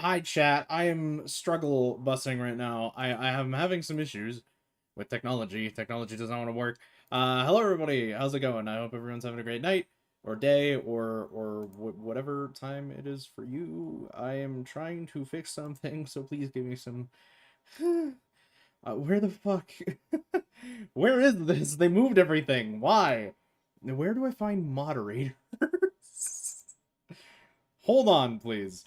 Hi, chat. I am struggle busing right now. I am having some issues with technology. Technology does not want to work. Hello everybody. How's it going? I hope everyone's having a great night or day or whatever time it is for you. I am trying to fix something, so please give me some. Where the fuck? Where is this? They moved everything. Why? Where do I find moderators? Hold on, please.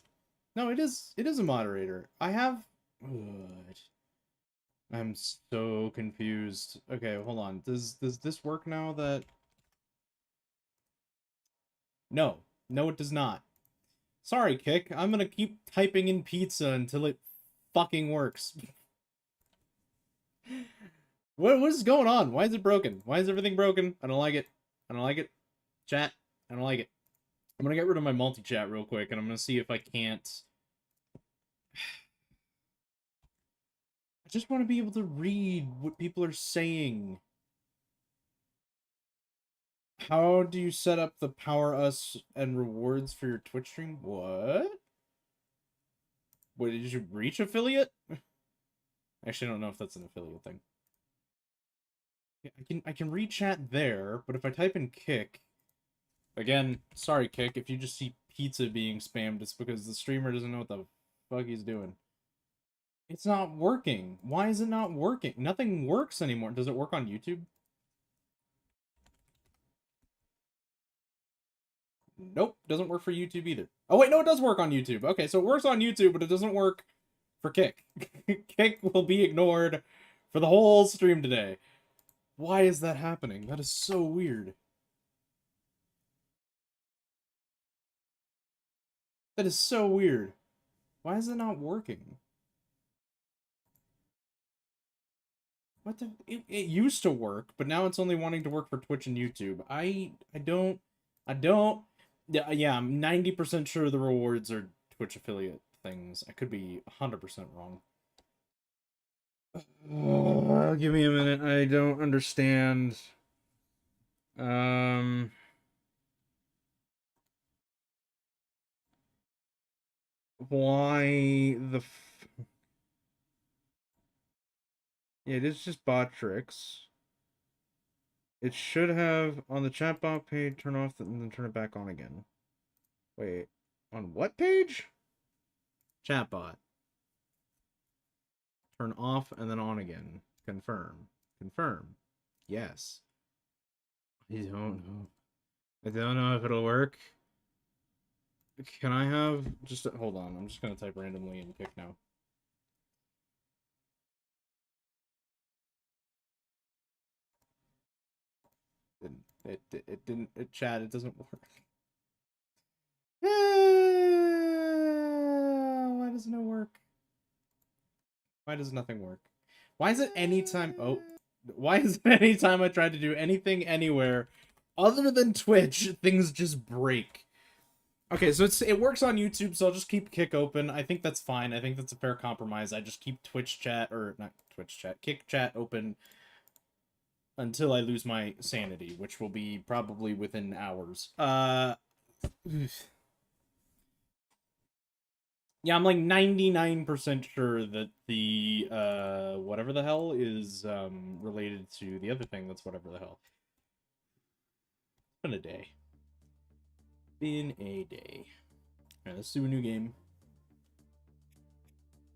No, it is a moderator. I have Ugh. I'm so confused. Okay, hold on. Does this work now that No. No, it does not. Sorry, Kick. I'm gonna keep typing in pizza until it fucking works. What is going on? Why is it broken? Why is everything broken? I don't like it. I don't like it. Chat, I don't like it. I'm gonna get rid of my multi-chat real quick, and I'm gonna see if I can't. I just want to be able to read what people are saying. How do you set up the Power Us and rewards for your Twitch stream? What? What, did you reach affiliate? Actually, I don't know if that's an affiliate thing. I can read chat there, but if I type in Kick, again, sorry Kick, if you just see pizza being spammed, it's because the streamer doesn't know what the fuck he's doing. It's not working. Why is it not working? Nothing works anymore. Does it work on YouTube? Nope, doesn't work for YouTube either. Oh wait, no, it does work on YouTube. Okay, so it works on YouTube, but it doesn't work for Kick. Kick will be ignored for the whole stream today. Why is that happening? That is so weird. That is so weird. Why is it not working? What the? It used to work, but now it's only wanting to work for Twitch and YouTube. I don't. Yeah, I'm 90% sure the rewards are Twitch affiliate things. I could be 100% wrong. Give me a minute. I don't understand. Why the Yeah, it is just bot tricks. It should have on the chatbot page turn off and then turn it back on again. Wait, on what page? Chatbot. Turn off and then on again. Confirm. Confirm. Yes. I don't know. I don't know if it'll work. Can I have just hold on? I'm just gonna type randomly in Kick now. It didn't. Chat. It doesn't work. Why doesn't it work? Why does nothing work? Why is it anytime? Oh, why is it anytime I try to do anything anywhere other than Twitch, things just break? Okay, so it works on YouTube, so I'll just keep Kick open. I think that's fine. I think that's a fair compromise. I just keep Twitch chat, or not Twitch chat, Kick chat open until I lose my sanity, which will be probably within hours. Yeah, I'm like 99% sure that the whatever the hell is related to the other thing that's whatever the hell. It's been a day. Been a day. Alright, let's do a new game.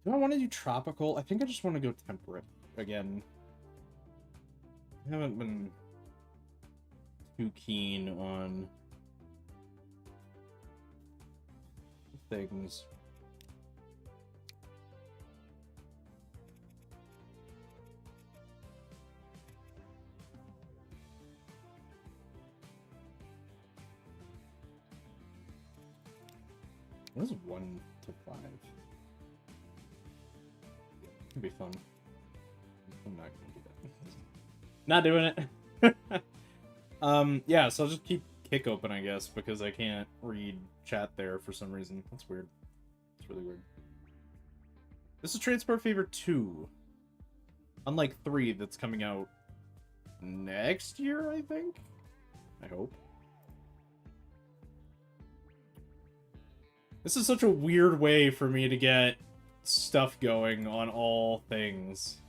Do I want to do tropical? I think I just want to go temperate again. I haven't been too keen on things. What is 1 to 5? Could be fun. I'm not gonna do that. Not doing it. Yeah, so I'll just keep Kick open, I guess, because I can't read chat there for some reason. That's weird. It's really weird. This is Transport Fever 2. Unlike 3 that's coming out next year, I think? I hope. This is such a weird way for me to get stuff going on all things.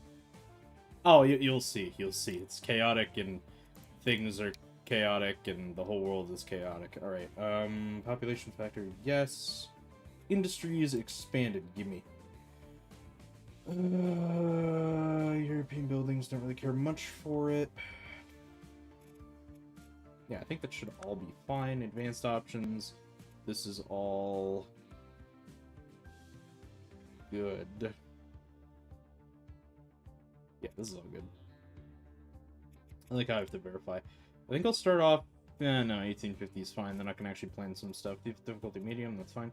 Oh, you'll see. You'll see. It's chaotic and things are chaotic and the whole world is chaotic. Alright, population factor, yes. Industries expanded, gimme. European buildings, don't really care much for it. Yeah, I think that should all be fine. Advanced options. This is all good. Yeah, this is all good. I like how I have to verify. I think I'll start off... no, 1850 is fine. Then I can actually plan some stuff. Difficulty medium, that's fine.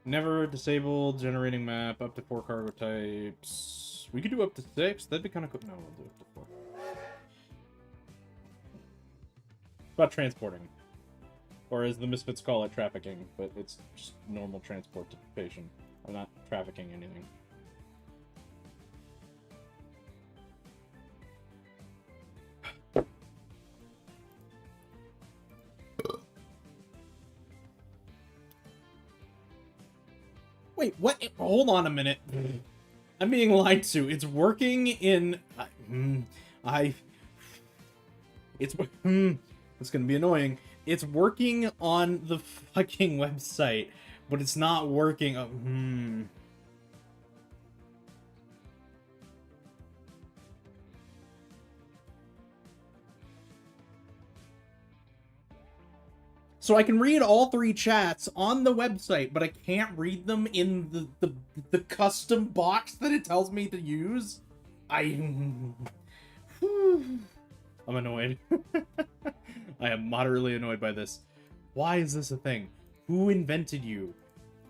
Never disabled, generating map, up to 4 cargo types. We could do up to 6. That'd be kind of cool. No, we'll do up to 4. About transporting. Or as the Misfits call it, trafficking. But it's just normal transportation. I'm not trafficking anything. Wait, what? Hold on a minute. I'm being lied to. It's working in... It's gonna be annoying. It's working on the fucking website, but it's not working... So I can read all 3 chats on the website, but I can't read them in the custom box that it tells me to use? I'm annoyed. I am moderately annoyed by this. Why is this a thing? Who invented you?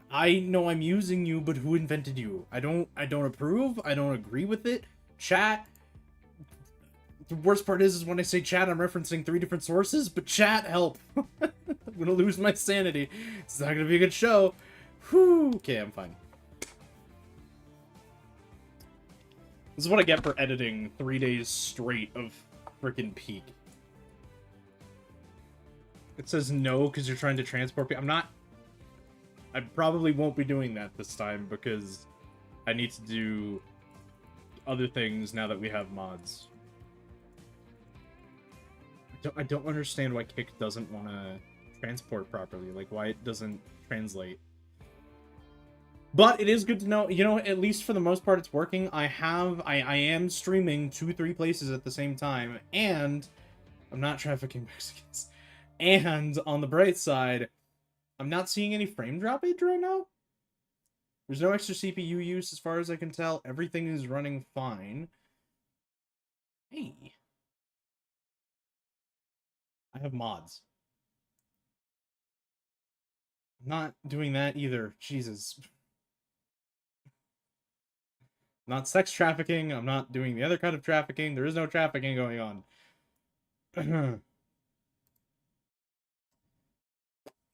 I know I'm using you, but who invented you? I don't approve. I don't agree with it. Chat. The worst part is when I say chat, I'm referencing 3 different sources, but chat, help. I'm gonna lose my sanity. It's not gonna be a good show. Whew. Okay, I'm fine. This is what I get for editing 3 days straight of freaking Peak. It says no because you're trying to transport people. I probably won't be doing that this time because I need to do other things now that we have mods. I don't understand why Kick doesn't want to transport properly, like why it doesn't translate. But it is good to know, you know, at least for the most part it's working. I am streaming 2-3 places at the same time, and I'm not trafficking Mexicans. And on the bright side, I'm not seeing any frame droppage right now. There's no extra CPU use as far as I can tell. Everything is running fine. Hey. I have mods. I'm not doing that either. Jesus. Not sex trafficking. I'm not doing the other kind of trafficking. There is no trafficking going on.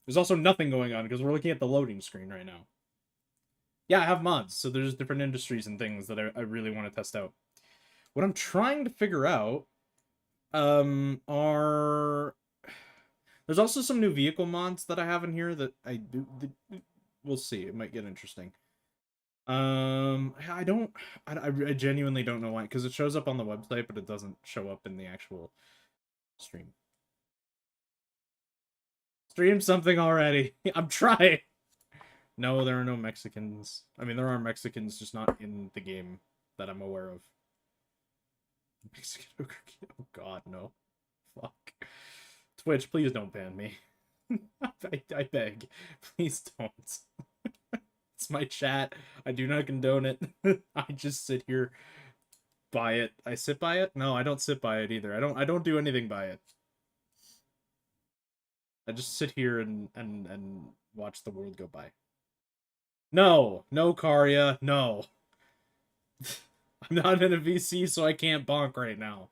There's also nothing going on because we're looking at the loading screen right now. Yeah, I have mods, so there's different industries and things that I really want to test out. What I'm trying to figure out are... There's also some new vehicle mods that I have in here that I do... We'll see. It might get interesting. I genuinely don't know why, because it shows up on the website, but it doesn't show up in the actual stream. Stream something already. I'm trying. No, there are no Mexicans. I mean, there are Mexicans, just not in the game that I'm aware of. Mexican Ogre Kid. Oh god, no. Fuck. Twitch, please don't ban me. I beg. Please don't. It's my chat. I do not condone it. I just sit here by it. I sit by it? No, I don't sit by it either. I don't do anything by it. I just sit here and watch the world go by. No, no, Karya, no. I'm not in a VC, so I can't bonk right now.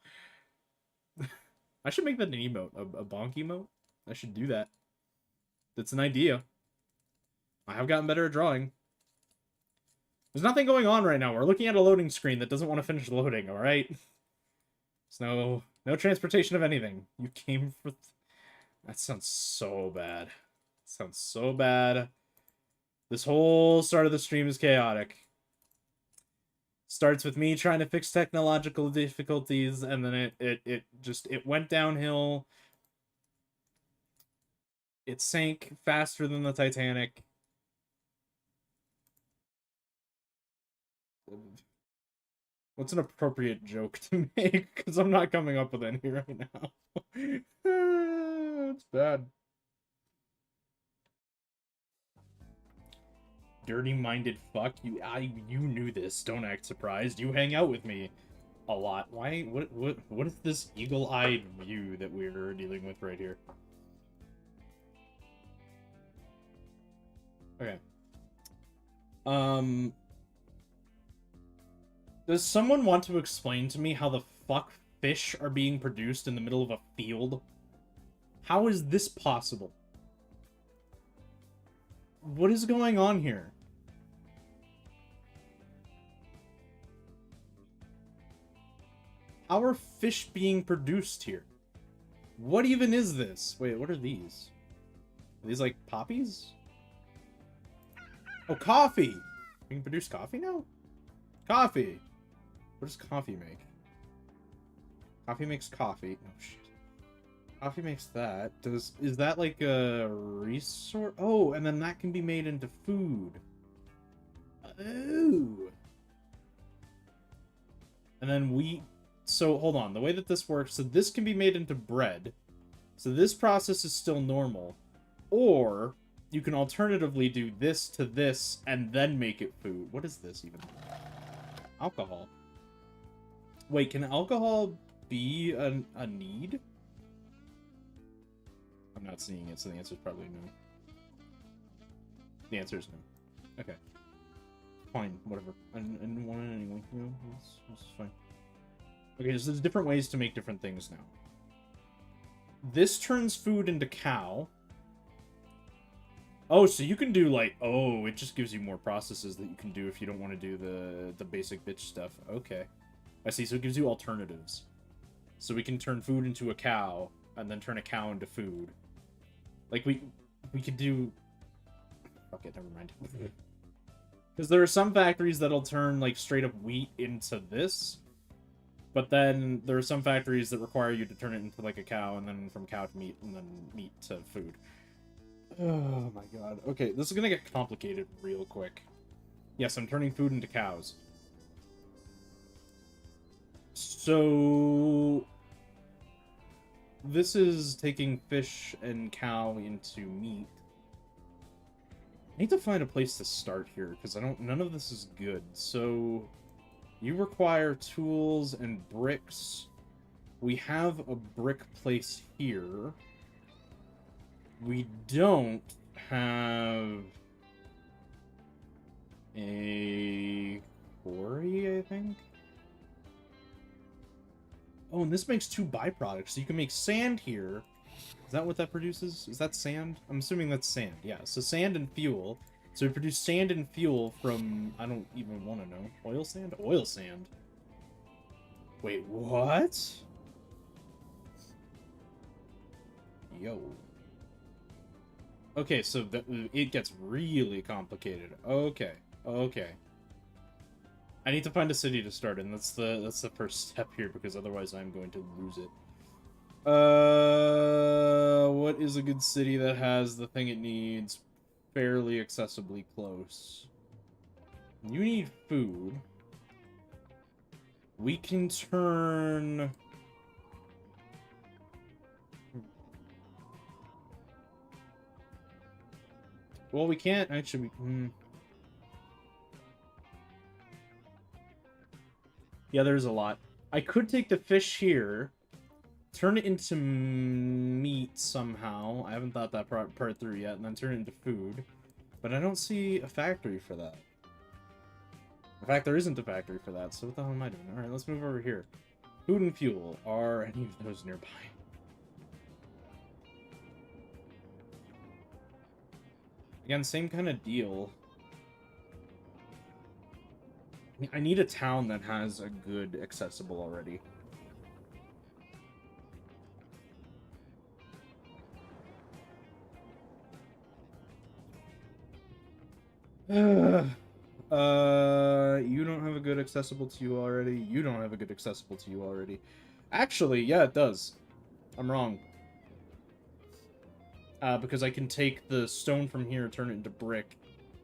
I should make that an emote, a bonk emote. I should do that. That's an idea. I have gotten better at drawing. There's nothing going on right now. We're looking at a loading screen that doesn't want to finish loading, alright? There's no transportation of anything. You came for... That sounds so bad. Sounds so bad. This whole start of the stream is chaotic. Starts with me trying to fix technological difficulties, and then it went downhill. It sank faster than the Titanic. What's an appropriate joke to make? Because I'm not coming up with any right now. It's bad. Dirty-minded fuck. You knew this. Don't act surprised. You hang out with me a lot. Why? What is this eagle-eyed view that we're dealing with right here? Okay. Does someone want to explain to me how the fuck fish are being produced in the middle of a field? How is this possible? What is going on here? How are fish being produced here? What even is this? Wait, what are these? Are these like poppies? Oh, coffee! We can produce coffee now? Coffee! What does coffee make? Coffee makes coffee. Oh, shit. Coffee makes that. Is that like a resource? Oh, and then that can be made into food. Ooh. And then wheat. So, hold on. The way that this works, so this can be made into bread. So this process is still normal. Or, you can alternatively do this to this and then make it food. What is this even? Alcohol. Wait, can alcohol be a need? I'm not seeing it, so the answer is probably no. The answer is no. Okay. Fine, whatever. I didn't want it anyway. You know, it's fine. Okay, so there's different ways to make different things now. This turns food into cow. Oh, so you can do like, oh, it just gives you more processes that you can do if you don't want to do the basic bitch stuff. Okay. I see, so it gives you alternatives. So we can turn food into a cow, and then turn a cow into food. Like, we could do... Fuck it, never mind. Because there are some factories that'll turn, like, straight up wheat into this. But then there are some factories that require you to turn it into, like, a cow, and then from cow to meat, and then meat to food. Oh my god. Okay, this is gonna get complicated real quick. Yes, I'm turning food into cows. So... this is taking fish and cow into meat. I need to find a place to start here, because none of this is good. So, you require tools and bricks. We have a brick place here. We don't have a quarry, I think. Oh, and this makes 2 byproducts. So you can make sand here. Is that what that produces? Is that sand? I'm assuming that's sand. Yeah, so sand and fuel. So we produce sand and fuel from... I don't even want to know. Oil sand? Oil sand. Wait, what? Yo. Okay, so it gets really complicated. Okay, okay. I need to find a city to start in. That's the first step here, because otherwise I'm going to lose it. What is a good city that has the thing it needs fairly accessibly close? You need food. We can turn... Well, we can't actually... Yeah, there's a lot. I could take the fish here, turn it into meat somehow. I haven't thought that part through yet, and then turn it into food. But I don't see a factory for that. In fact, there isn't a factory for that, so what the hell am I doing? Alright, let's move over here. Food and fuel. Are any of those nearby? Again, same kind of deal. I need a town that has a good accessible already. You don't have a good accessible to you already. You don't have a good accessible to you already. Actually, yeah, it does. I'm wrong. Because I can take the stone from here, turn it into brick,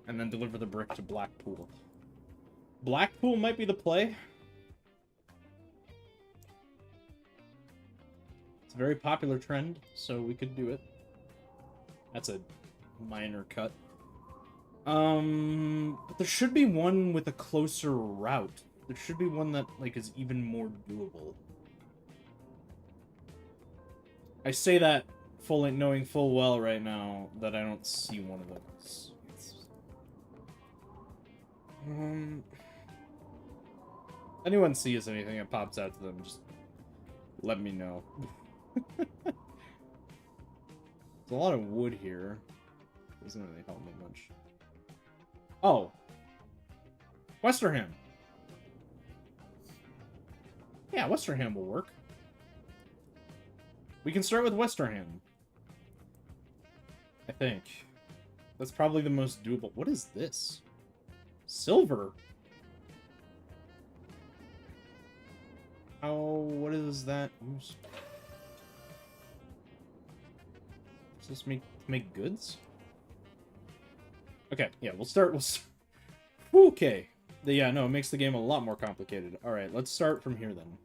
and then deliver the brick to Blackpool. Blackpool might be the play. It's a very popular trend, so we could do it. That's a minor cut. But there should be one with a closer route. There should be one that, like, is even more doable. I say that knowing full well right now that I don't see one of those. Anyone sees anything that pops out to them, just let me know. There's a lot of wood here. Doesn't really help me much. Oh. Westerham. Yeah, Westerham will work. We can start with Westerham. I think. That's probably the most doable. What is this? Silver? What is that? Does this make goods? Okay, yeah, we'll start. Okay. Yeah, no, it makes the game a lot more complicated. Alright, let's start from here then.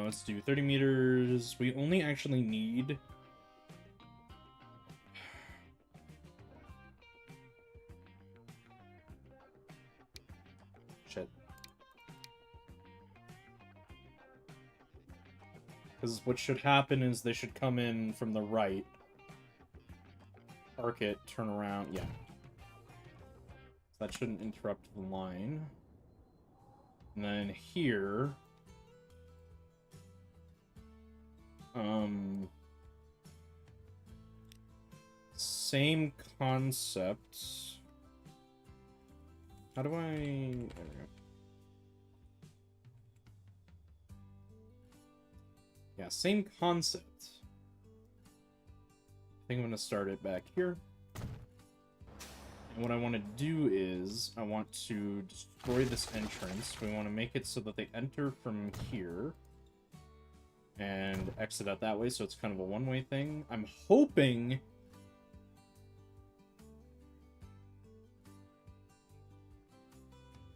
Let's do 30 meters. We only actually need... Shit. Because what should happen is they should come in from the right. Arc it, turn around, yeah. So that shouldn't interrupt the line. And then here... Same concept. How do I... There we go. Yeah, same concept. I think I'm going to start it back here. And what I want to do is, I want to destroy this entrance. We want to make it so that they enter from here. And exit out that way, so it's kind of a one-way thing. I'm hoping...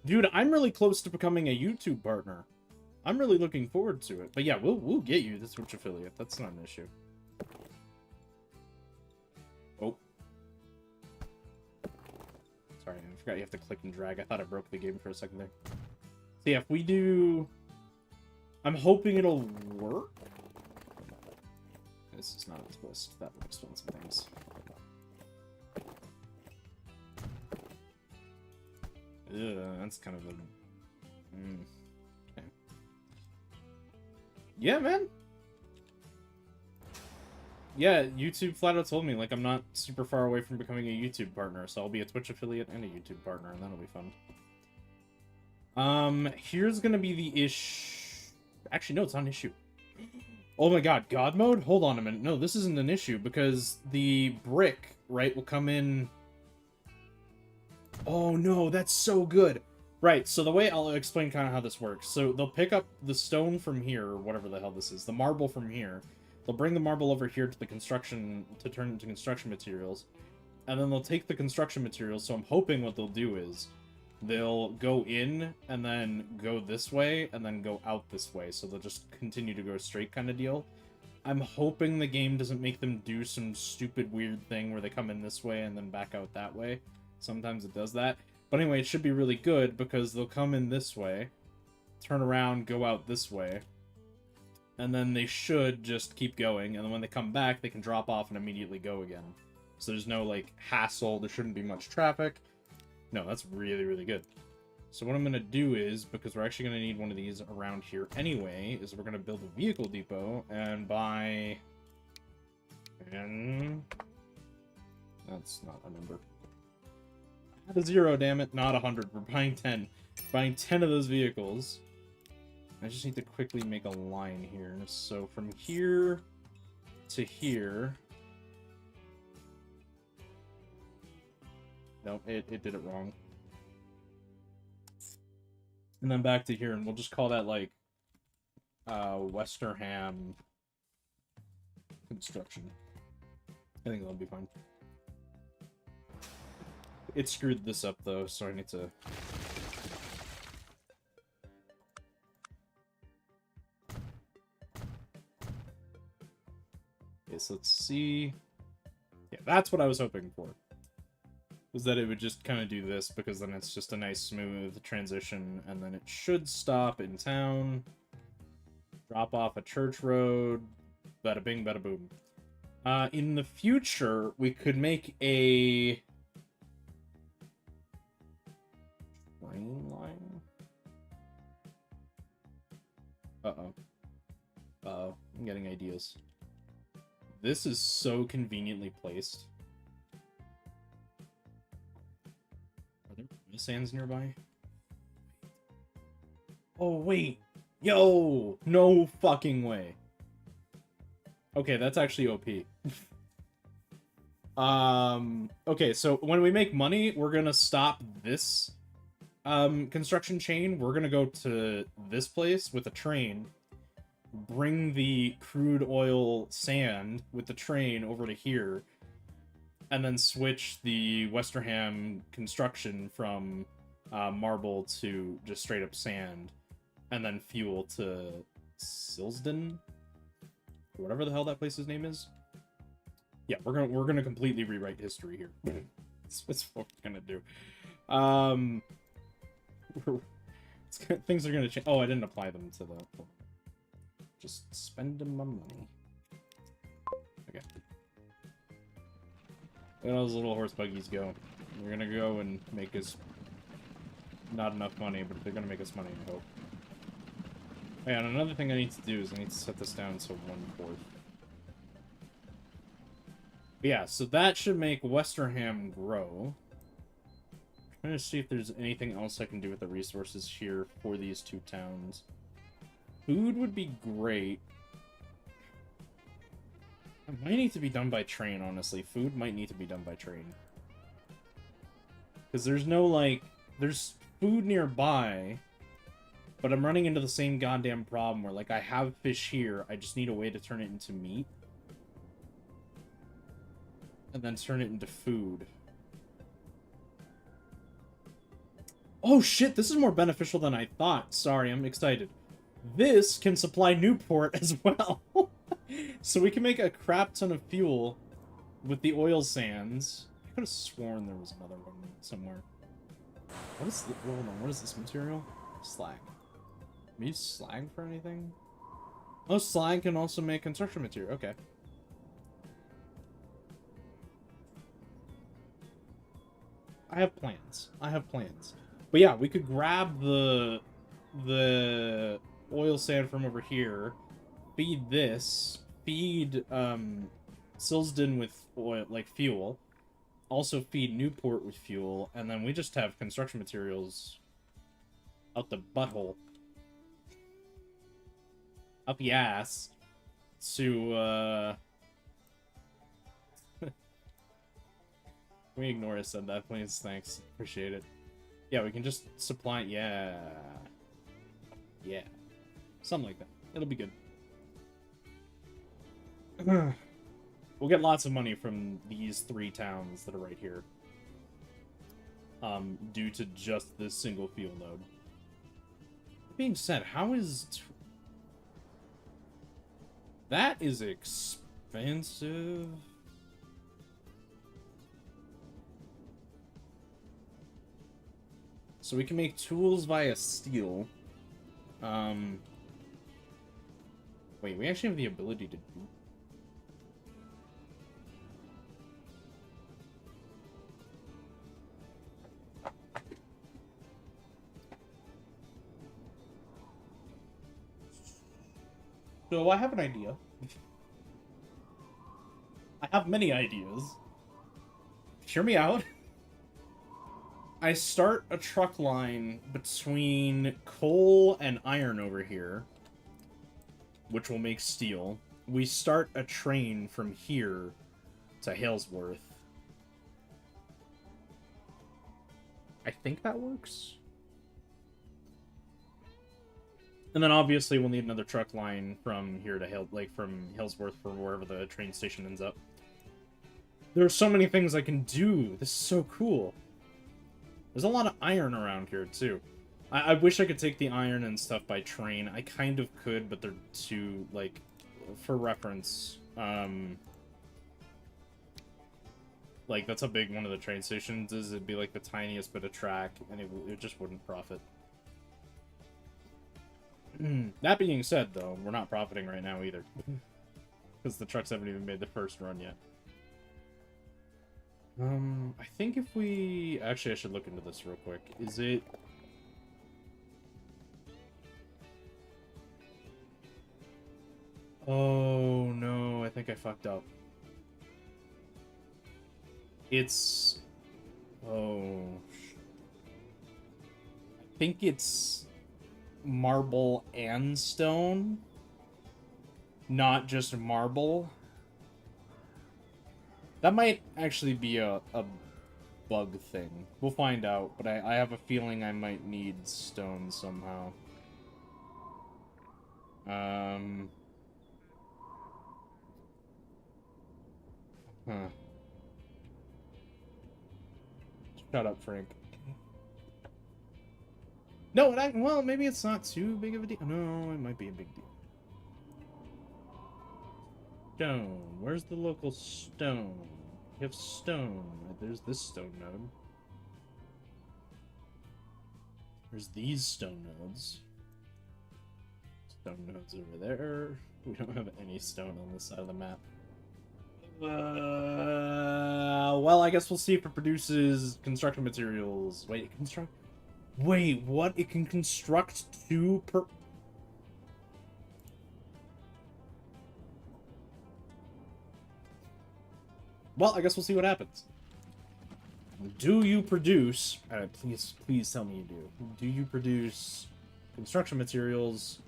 Dude, I'm really close to becoming a YouTube partner. I'm really looking forward to it. But yeah, we'll get you the Twitch affiliate. That's not an issue. Oh. Sorry, I forgot you have to click and drag. I thought I broke the game for a second there. So yeah, if we do... I'm hoping it'll work. This is not a twist. That will explain some things. Ugh, that's kind of a... Okay. Yeah, man. Yeah, YouTube flat out told me, like, I'm not super far away from becoming a YouTube partner, so I'll be a Twitch affiliate and a YouTube partner, and that'll be fun. Here's gonna be the Actually, no, it's not an issue. Oh my god, God mode? Hold on a minute. No, this isn't an issue, because the brick, right, will come in... Oh no, that's so good! Right, so the way I'll explain kind of how this works. So they'll pick up the stone from here, or whatever the hell this is, the marble from here. They'll bring the marble over here to the construction, to turn into construction materials. And then they'll take the construction materials, so I'm hoping what they'll do is... They'll go in, and then go this way, and then go out this way. So they'll just continue to go straight kind of deal. I'm hoping the game doesn't make them do some stupid weird thing where they come in this way and then back out that way. Sometimes it does that. But anyway, it should be really good, because they'll come in this way, turn around, go out this way, and then they should just keep going, and then when they come back, they can drop off and immediately go again. So there's no, like, hassle, there shouldn't be much traffic. No, that's really, really good. So what I'm going to do is, because we're actually going to need one of these around here anyway, is we're going to build a vehicle depot, and buy... And... That's not a number. Not a 0, damn it. Not 100. We're buying 10. Buying 10 of those vehicles. I just need to quickly make a line here. So from here to here... Nope, it did it wrong. And then back to here, and we'll just call that, like, Westerham Construction. I think that'll be fine. It screwed this up, though, so I need to... Okay, so let's see... Yeah, that's what I was hoping for. Was that it would just kind of do this, because then it's just a nice, smooth transition, and then it should stop in town, drop off a church road, bada bing, bada boom. In the future, we could make a... train line? Uh-oh. Uh-oh, I'm getting ideas. This is so conveniently placed. Are there sands nearby? Oh, wait. Yo! No fucking way. Okay, that's actually OP. Okay, so when we make money, we're gonna stop this construction chain. We're gonna go to this place with a train, bring the crude oil sand with the train over to here, and then switch the Westerham construction from marble to just straight up sand, and then fuel to Silsden, whatever the hell that place's name is. Yeah, we're gonna completely rewrite history here. That's what we're gonna do. Things are gonna change. Oh, I didn't apply them to the... Just spending my money. Okay. Let those little horse buggies go. They're gonna go and make us not enough money, but they're gonna make us money, I hope. Oh, yeah, and another thing I need to do is I need to set this down to 1/4. Yeah, so that should make Westerham grow. I'm trying to see if there's anything else I can do with the resources here for these two towns. Food would be great. It might need to be done by train, honestly. Food might need to be done by train. Because there's no, like... There's food nearby, but I'm running into the same goddamn problem where, like, I have fish here, I just need a way to turn it into meat. And then turn it into food. Oh shit, this is more beneficial than I thought. Sorry, I'm excited. This can supply Newport as well. So we can make a crap ton of fuel with the oil sands. I could have sworn there was another one somewhere. What is the, hold on, what is this material? Slag. Can we use slag for anything? Oh, slag can also make construction material. Okay. I have plans. I have plans. But yeah, we could grab the oil sand from over here, feed this, feed Silsden with oil, like fuel, also feed Newport with fuel, and then we just have construction materials out the butthole, up the ass, to Can we ignore I said that, please? Thanks. Appreciate it. Yeah, we can just supply... Yeah. Yeah. Something like that. It'll be good. We'll get lots of money from these 3 towns that are right here. Due to just this single fuel node. That being said, how is... That is expensive... So we can make tools via steel. Wait, we actually have the ability to do... So I have an idea. I have many ideas. Hear me out. I start a truck line between coal and iron over here, which will make steel. We start a train from here to Halesworth. I think that works. And then obviously we'll need another truck line from here to from Hillsworth for wherever the train station ends up. There are so many things I can do. This is so cool. There's a lot of iron around here too. I wish I could take the iron and stuff by train. I kind of could, but they're too, like, for reference, like, that's how big one of the train stations is. It'd be, like, the tiniest bit of track, and it just wouldn't profit. That being said, though, we're not profiting right now either. Because the trucks haven't even made the first run yet. I think if we... Actually, I should look into this real quick. Is it... Oh, no, I think I fucked up. It's... Oh... I think it's marble and stone, not just marble. That might actually be a bug thing. We'll find out, but I have a feeling I might need stone somehow. Huh. Shut up, Frank. No, well, maybe it's not too big of a deal. No, it might be a big deal. Stone. Where's the local stone? You have stone. There's this stone node. There's these stone nodes. Stone nodes over there. We don't have any stone on this side of the map. Well, I guess we'll see if it produces construction materials. Wait, Wait, what? It can construct 2 per... Well, I guess we'll see what happens. Do you produce... please tell me you do. Do you produce construction materials...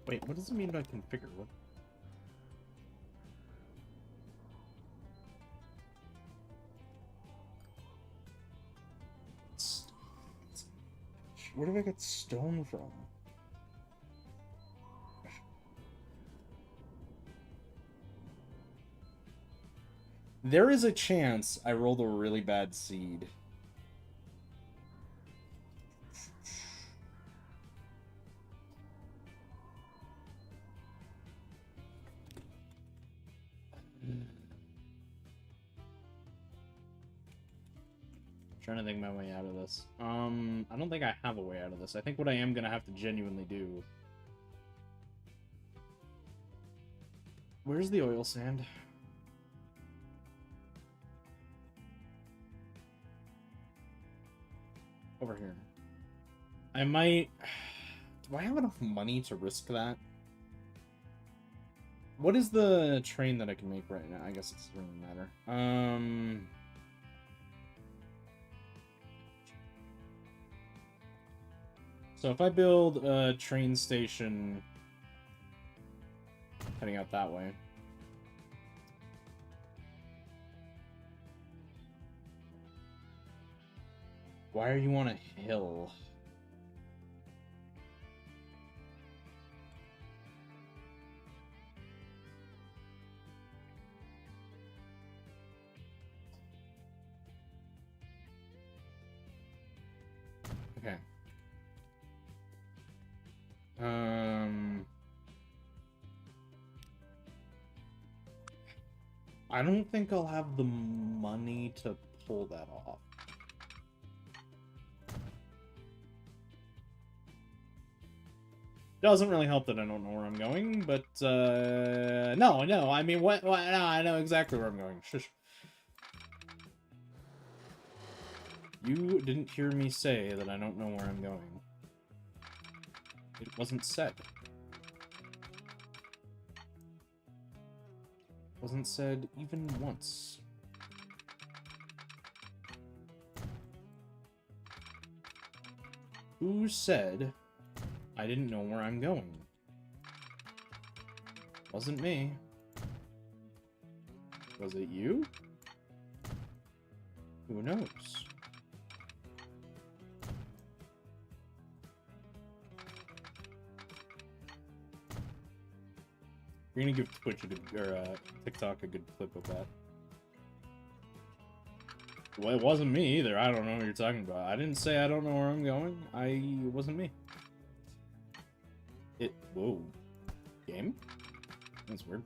Wait, what does it mean by configure? What? Where do I get stone from? There is a chance I rolled a really bad seed. Trying to think my way out of this. I don't think I have a way out of this. I think what I am gonna have to genuinely do... Where's the oil sand? Over here. I might... Do I have enough money to risk that? What is the train that I can make right now? I guess it doesn't matter. So if I build a train station heading out that way. Why are you on a hill? Okay. I don't think I'll have the money to pull that off. Doesn't really help that I don't know where I'm going, but, no, I mean, no, I know exactly where I'm going. Shush. You didn't hear me say that I don't know where I'm going. It wasn't said. Wasn't said even once. Who said I didn't know where I'm going? Wasn't me. Was it you? Who knows? We're gonna give Twitch a good, or TikTok a good clip of that. Well, it wasn't me either. I don't know what you're talking about. I didn't say I don't know where I'm going. It wasn't me. Whoa. Game? That's weird.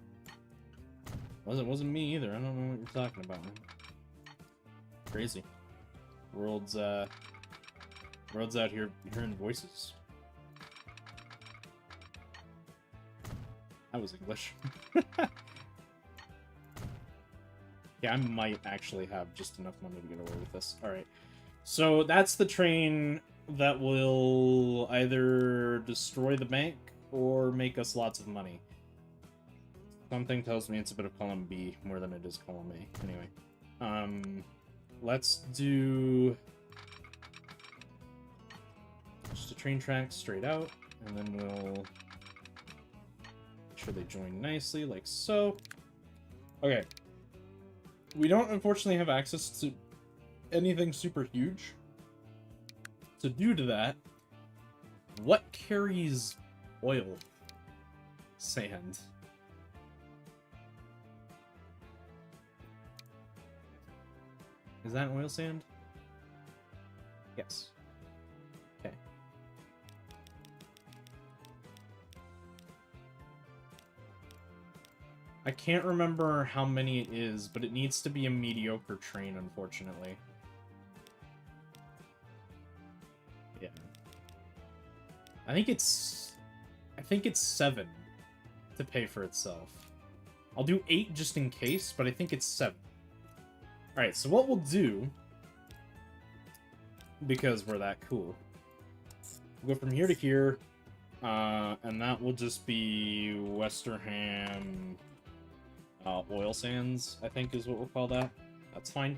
Wasn't me either. I don't know what you're talking about, man. Crazy. World's out here hearing voices. That was English. Yeah, I might actually have just enough money to get away with this. Alright. So that's the train that will either destroy the bank or make us lots of money. Something tells me it's a bit of column B more than it is column A. Anyway. Let's do just a train track straight out, and then we'll make sure they join nicely, like so. Okay. We don't, unfortunately, have access to anything super huge. So due to that, what carries oil? Sand. Is that oil sand? Yes. Okay. I can't remember how many it is, but it needs to be a mediocre train, unfortunately. Yeah. I think it's 7 to pay for itself. I'll do 8 just in case, but I think it's 7. Alright, so what we'll do, because we're that cool, we'll go from here to here, and that will just be Westerham oil sands, I think is what we'll call that. That's fine.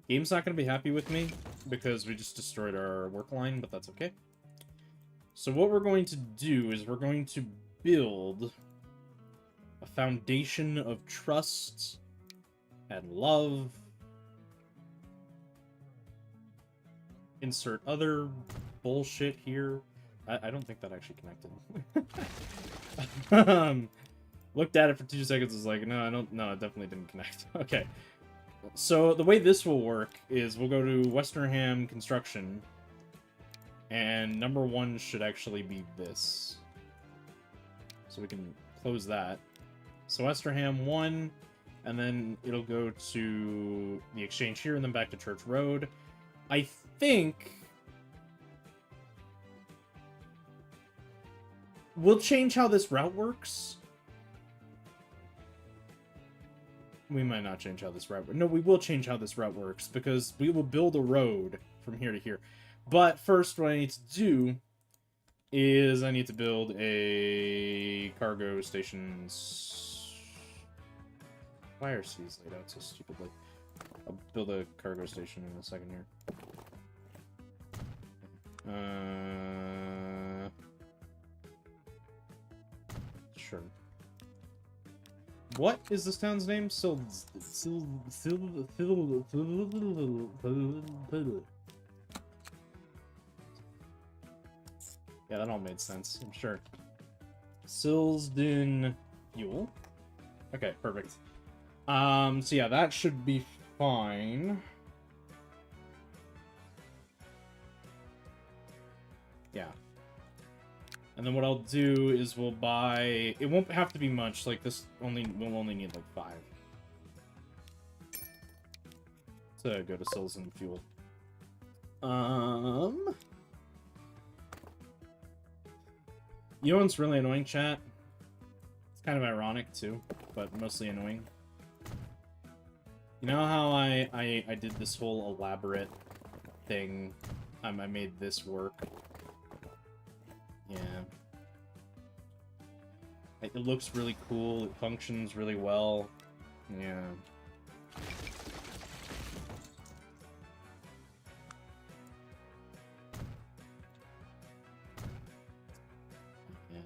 Game's not going to be happy with me because we just destroyed our work line, but that's okay. So what we're going to do is we're going to build a foundation of trust and love. Insert other bullshit here. I don't think that actually connected. Looked at it for 2 seconds, was like, no, it definitely didn't connect. Okay. So the way this will work is we'll go to Westerham Construction, and number 1 should actually be this. So we can close that. So Westerham 1, and then it'll go to the exchange here, and then back to Church Road. I think we'll change how this route works. We might not change how this route works. No, we will change how this route works, because we will build a road from here to here. But first, what I need to do is I need to build a cargo station. Why are C's laid out so stupidly? I'll build a cargo station in a second here. Sure. What is this town's name? Yeah, that all made sense, I'm sure. Silsden Yule. Okay, perfect. So yeah, that should be fine. Yeah. And then what I'll do is we'll buy... It won't have to be much, like this we'll only need like 5. To go to Silsden Fuel. You know what's really annoying, chat? Kind of ironic, too, but mostly annoying. You know how I did this whole elaborate thing? I made this work. Yeah. It looks really cool, it functions really well. Yeah. Yeah.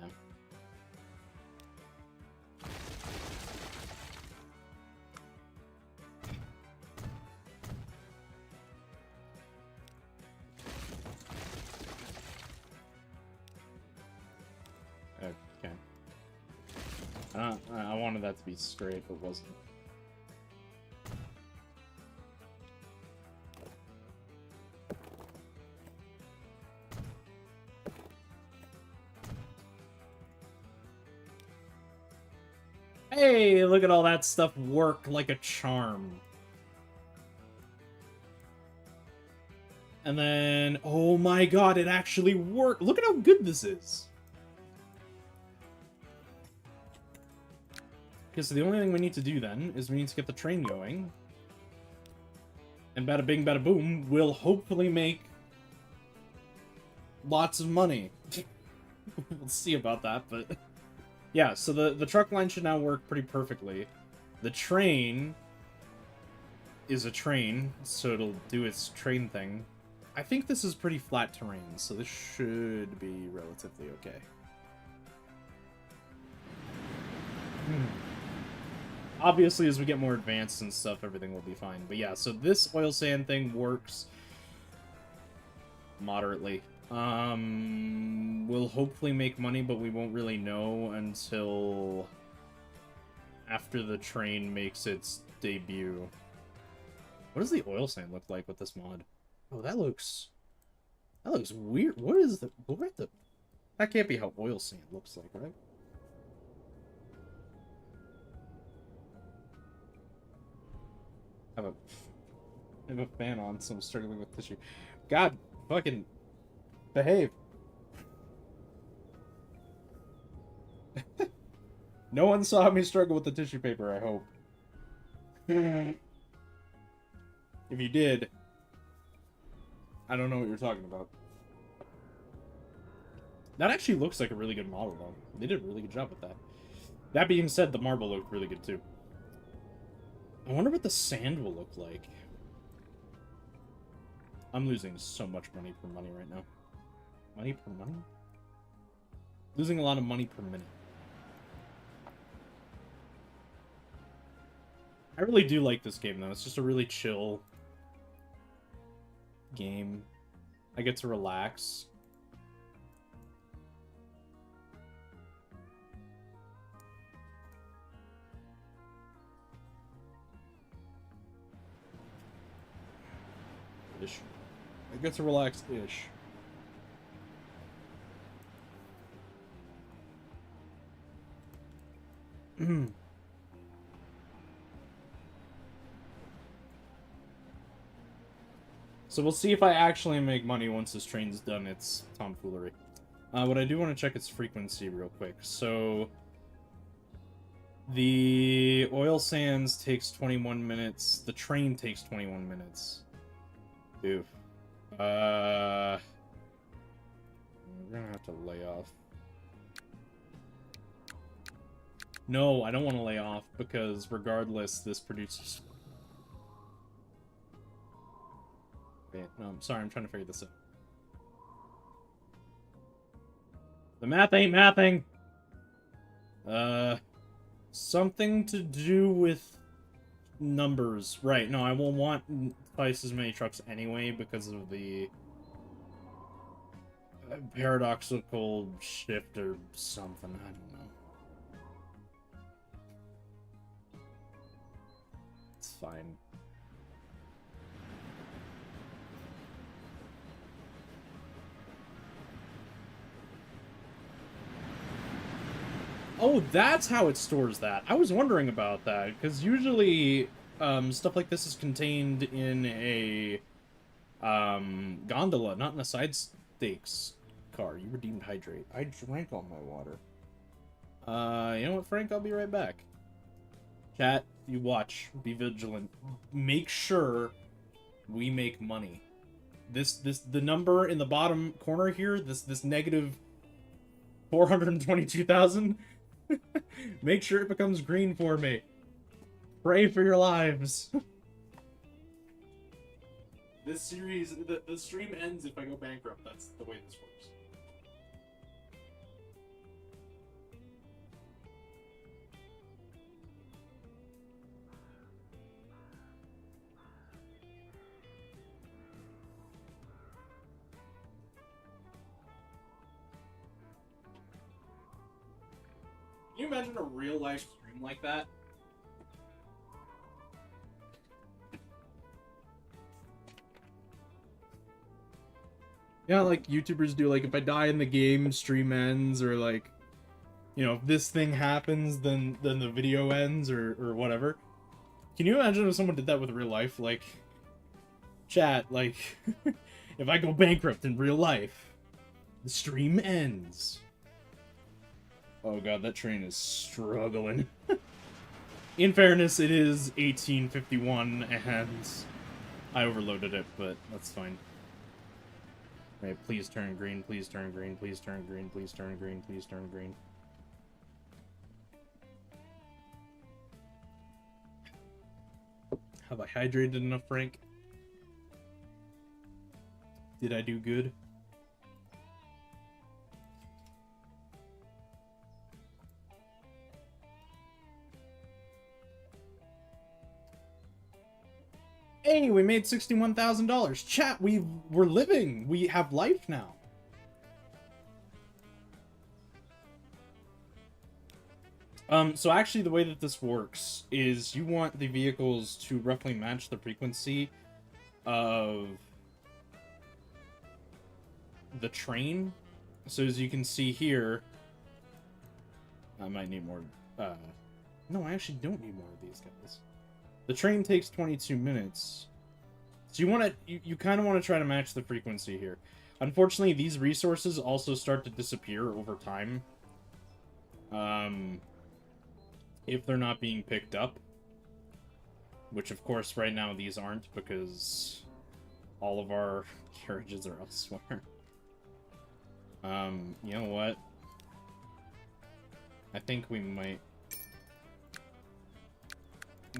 Okay. I wanted that to be straight, but wasn't. Hey, look at all that stuff work like a charm. And then, oh my god, it actually worked. Look at how good this is. Okay, so the only thing we need to do then is we need to get the train going. And bada bing, bada boom, we'll hopefully make lots of money. We'll see about that, but... Yeah, so the truck line should now work pretty perfectly. The train is a train, so it'll do its train thing. I think this is pretty flat terrain, so this should be relatively okay. Obviously, as we get more advanced and stuff, everything will be fine. But yeah, so this oil sand thing works moderately. We'll hopefully make money, but we won't really know until after the train makes its debut. What does the oil sand look like with this mod? Oh, that looks weird. What is the... That can't be how oil sand looks like, right? I have a fan on, so I'm struggling with tissue. God, fucking behave. No one saw me struggle with the tissue paper, I hope. If you did, I don't know what you're talking about. That actually looks like a really good model, though. They did a really good job with that. That being said, the marble looked really good, too. I wonder what the sand will look like. I'm losing so much money per money right now. Money per money? Losing a lot of money per minute. I really do like this game, though. It's just a really chill game. I get to relax. Ish. I get to relax-ish. So we'll see if I actually make money once this train's done its tomfoolery. What I do want to check its frequency real quick. So the oil sands takes 21 minutes. The train takes 21 minutes. Oof. We're gonna have to lay off. No, I don't want to lay off because regardless, this produces... Wait, no, I'm sorry, I'm trying to figure this out. The math ain't mathing! Something to do with numbers. Right, no, I will want twice as many trucks anyway because of the paradoxical shift or something, I don't know. It's fine. Oh, that's how it stores that. I was wondering about that, because usually stuff like this is contained in a gondola, not in a side stakes car. You redeemed hydrate. I drank all my water. You know what, Frank? I'll be right back. Chat, you watch. Be vigilant. Make sure we make money. The number in the bottom corner here, this negative 422,000. Make sure it becomes green for me. Pray for your lives. This series, the stream ends if I go bankrupt. That's the way this works. Can you imagine a real life stream like that? Yeah, like YouTubers do, like if I die in the game, stream ends, or like, you know, if this thing happens, then the video ends, or whatever. Can you imagine if someone did that with real life? Like, chat, like, if I go bankrupt in real life, the stream ends. Oh god, that train is struggling. In fairness, it is 1851, and I overloaded it, but that's fine. Right, please turn green, please turn green, please turn green, please turn green, please turn green. Have I hydrated enough, Frank? Did I do good? Hey, we made $61,000. Chat, we're living. We have life now. So actually the way that this works is you want the vehicles to roughly match the frequency of the train. So as you can see here, I might need more, no, I actually don't need more of these guys. The train takes 22 minutes. So you kind of want to try to match the frequency here. Unfortunately, these resources also start to disappear over time. If they're not being picked up. Which, of course, right now these aren't because all of our carriages are elsewhere. You know what? I think we might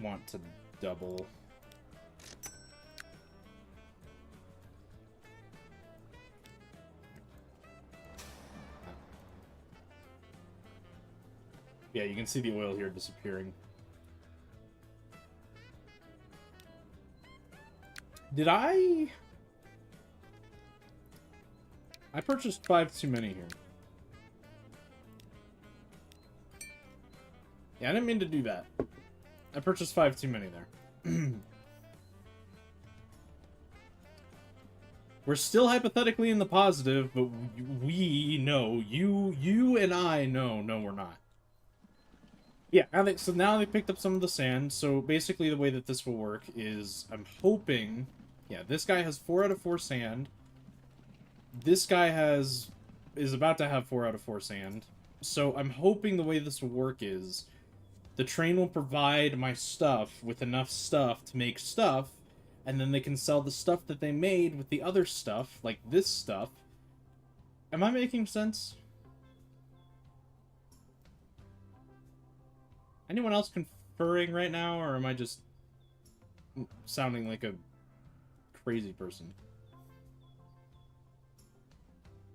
want to double. Yeah, you can see the oil here disappearing. Did I purchased 5 too many here. Yeah, I didn't mean to do that. I purchased 5 too many there. We're still hypothetically in the positive, but we know, you and I know, no, we're not. Yeah, so now they picked up some of the sand, so basically the way that this will work is, I'm hoping, yeah, this guy has 4 out of 4 sand. This guy is about to have 4 out of 4 sand. So I'm hoping the way this will work is, the train will provide my stuff with enough stuff to make stuff, and then they can sell the stuff that they made with the other stuff, like this stuff. Am I making sense? Anyone else conferring right now, or am I just sounding like a crazy person?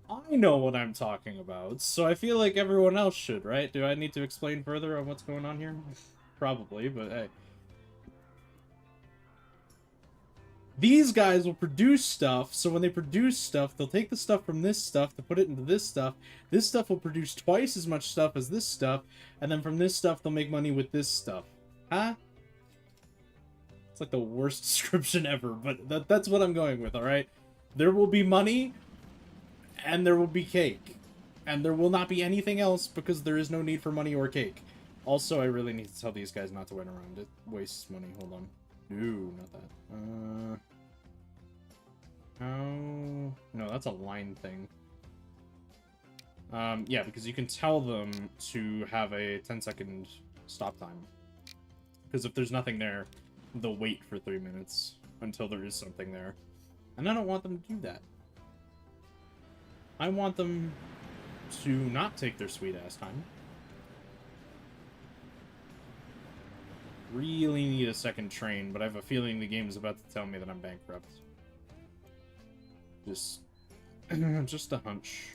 I know what I'm talking about, so I feel like everyone else should, right? Do I need to explain further on what's going on here? Probably, but hey. These guys will produce stuff, so when they produce stuff, they'll take the stuff from this stuff to put it into this stuff. This stuff will produce twice as much stuff as this stuff, and then from this stuff, they'll make money with this stuff. Huh? It's like the worst description ever, but that's what I'm going with, alright? There will be money, and there will be cake. And there will not be anything else, because there is no need for money or cake. Also, I really need to tell these guys not to wait around. It wastes money. Hold on. No, not that. How... No, that's a line thing. Yeah, because you can tell them to have a 10-second stop time. Because if there's nothing there, they'll wait for 3 minutes until there is something there. And I don't want them to do that. I want them to not take their sweet-ass time. Really need a second train, but I have a feeling the game is about to tell me that I'm bankrupt. Just a hunch.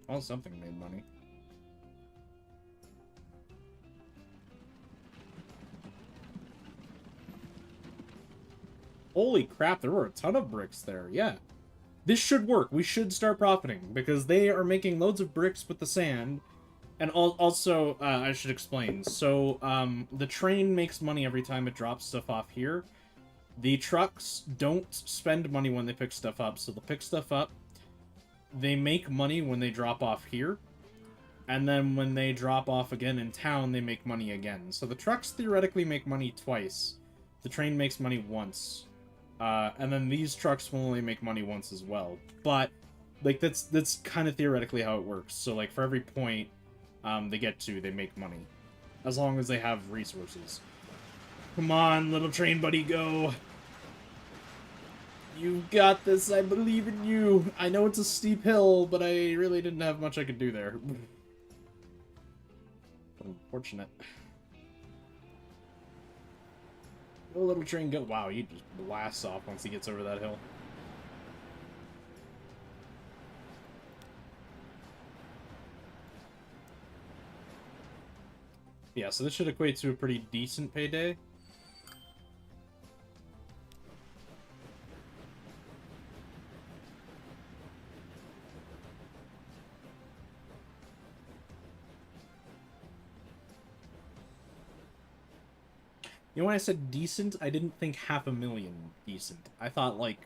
Well, something made money. Holy crap, there were a ton of bricks there, yeah. This should work. We should start profiting, because they are making loads of bricks with the sand. And also, I should explain. So, the train makes money every time it drops stuff off here. The trucks don't spend money when they pick stuff up, so they'll pick stuff up. They make money when they drop off here. And then when they drop off again in town, they make money again. So the trucks theoretically make money twice. The train makes money once. And then these trucks will only make money once as well. But, like, that's kind of theoretically how it works. So, like, for every point they get to, they make money. As long as they have resources. Come on, little train buddy, go! You've got this, I believe in you! I know it's a steep hill, but I really didn't have much I could do there. Unfortunate. Go, little train, go. Wow, he just blasts off once he gets over that hill. Yeah, so this should equate to a pretty decent payday. You know, when I said decent, I didn't think 500,000 decent. I thought, like,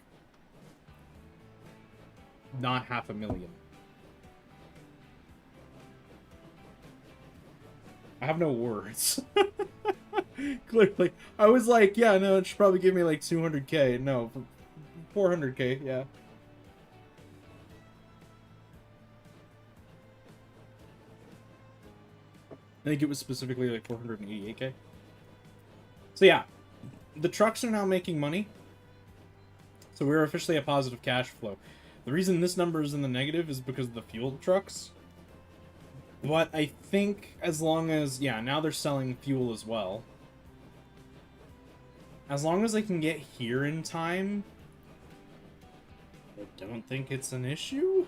not 500,000. I have no words. Clearly. I was like, yeah, no, it should probably give me, like, 200k. No, 400k, yeah. I think it was specifically, like, 488k. So yeah, the trucks are now making money. So we're officially a positive cash flow. The reason this number is in the negative is because of the fuel trucks. But I think as long as, yeah, now they're selling fuel as well. As long as I can get here in time, I don't think it's an issue.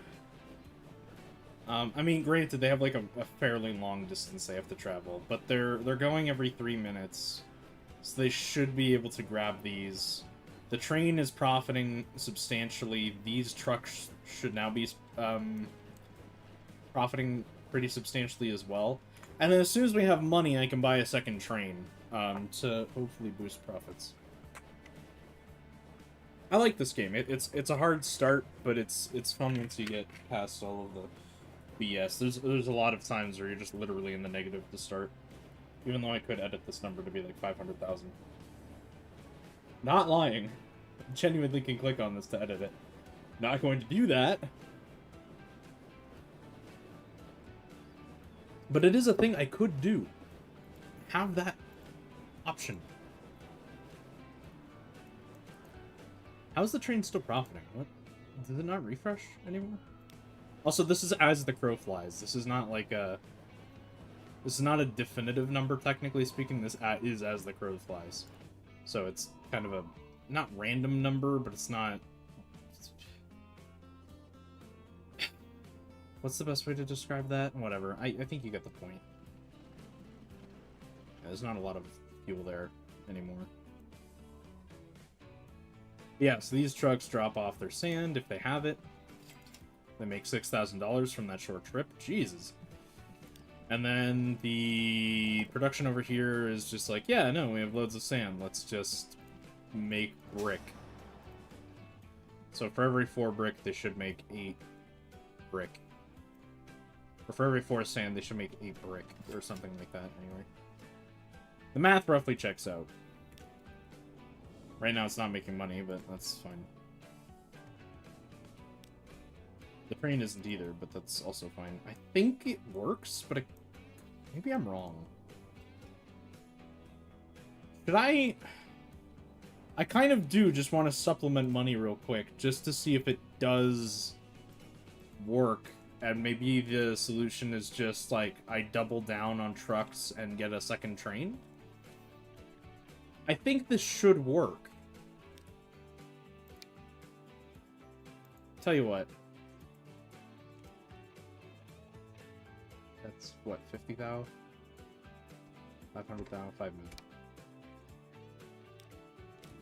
I mean, granted, they have like a fairly long distance they have to travel, but they're going every 3 minutes. So they should be able to grab these. The train is profiting substantially. These trucks should now be profiting pretty substantially as well. And then as soon as we have money, I can buy a second train to hopefully boost profits. I like this game. It's a hard start, but it's fun once you get past all of the BS. There's a lot of times where you're just literally in the negative to start. Even though I could edit this number to be like 500,000. Not lying. I genuinely can click on this to edit it. Not going to do that. But it is a thing I could do. Have that option. How's the train still profiting? What? Does it not refresh anymore? Also, this is as the crow flies. This is not like a... This is not a definitive number, technically speaking. This is as the crow flies. So it's kind of a, not random number, but it's not... What's the best way to describe that? Whatever. I think you get the point. Yeah, there's not a lot of fuel there anymore. Yeah, so these trucks drop off their sand if they have it. They make $6,000 from that short trip. Jesus. And then the production over here is just like, yeah, no, we have loads of sand. Let's just make brick. So for every 4 brick, they should make 8 brick. Or for every 4 sand, they should make 8 brick. Or something like that, anyway. The math roughly checks out. Right now it's not making money, but that's fine. The train isn't either, but that's also fine. I think it works, but maybe I'm wrong. Should I kind of do just want to supplement money real quick, just to see if it does work, and maybe the solution is just, like, I double down on trucks and get a second train? I think this should work. Tell you what. That's, what, 50 thou? 500 thou? 5 million.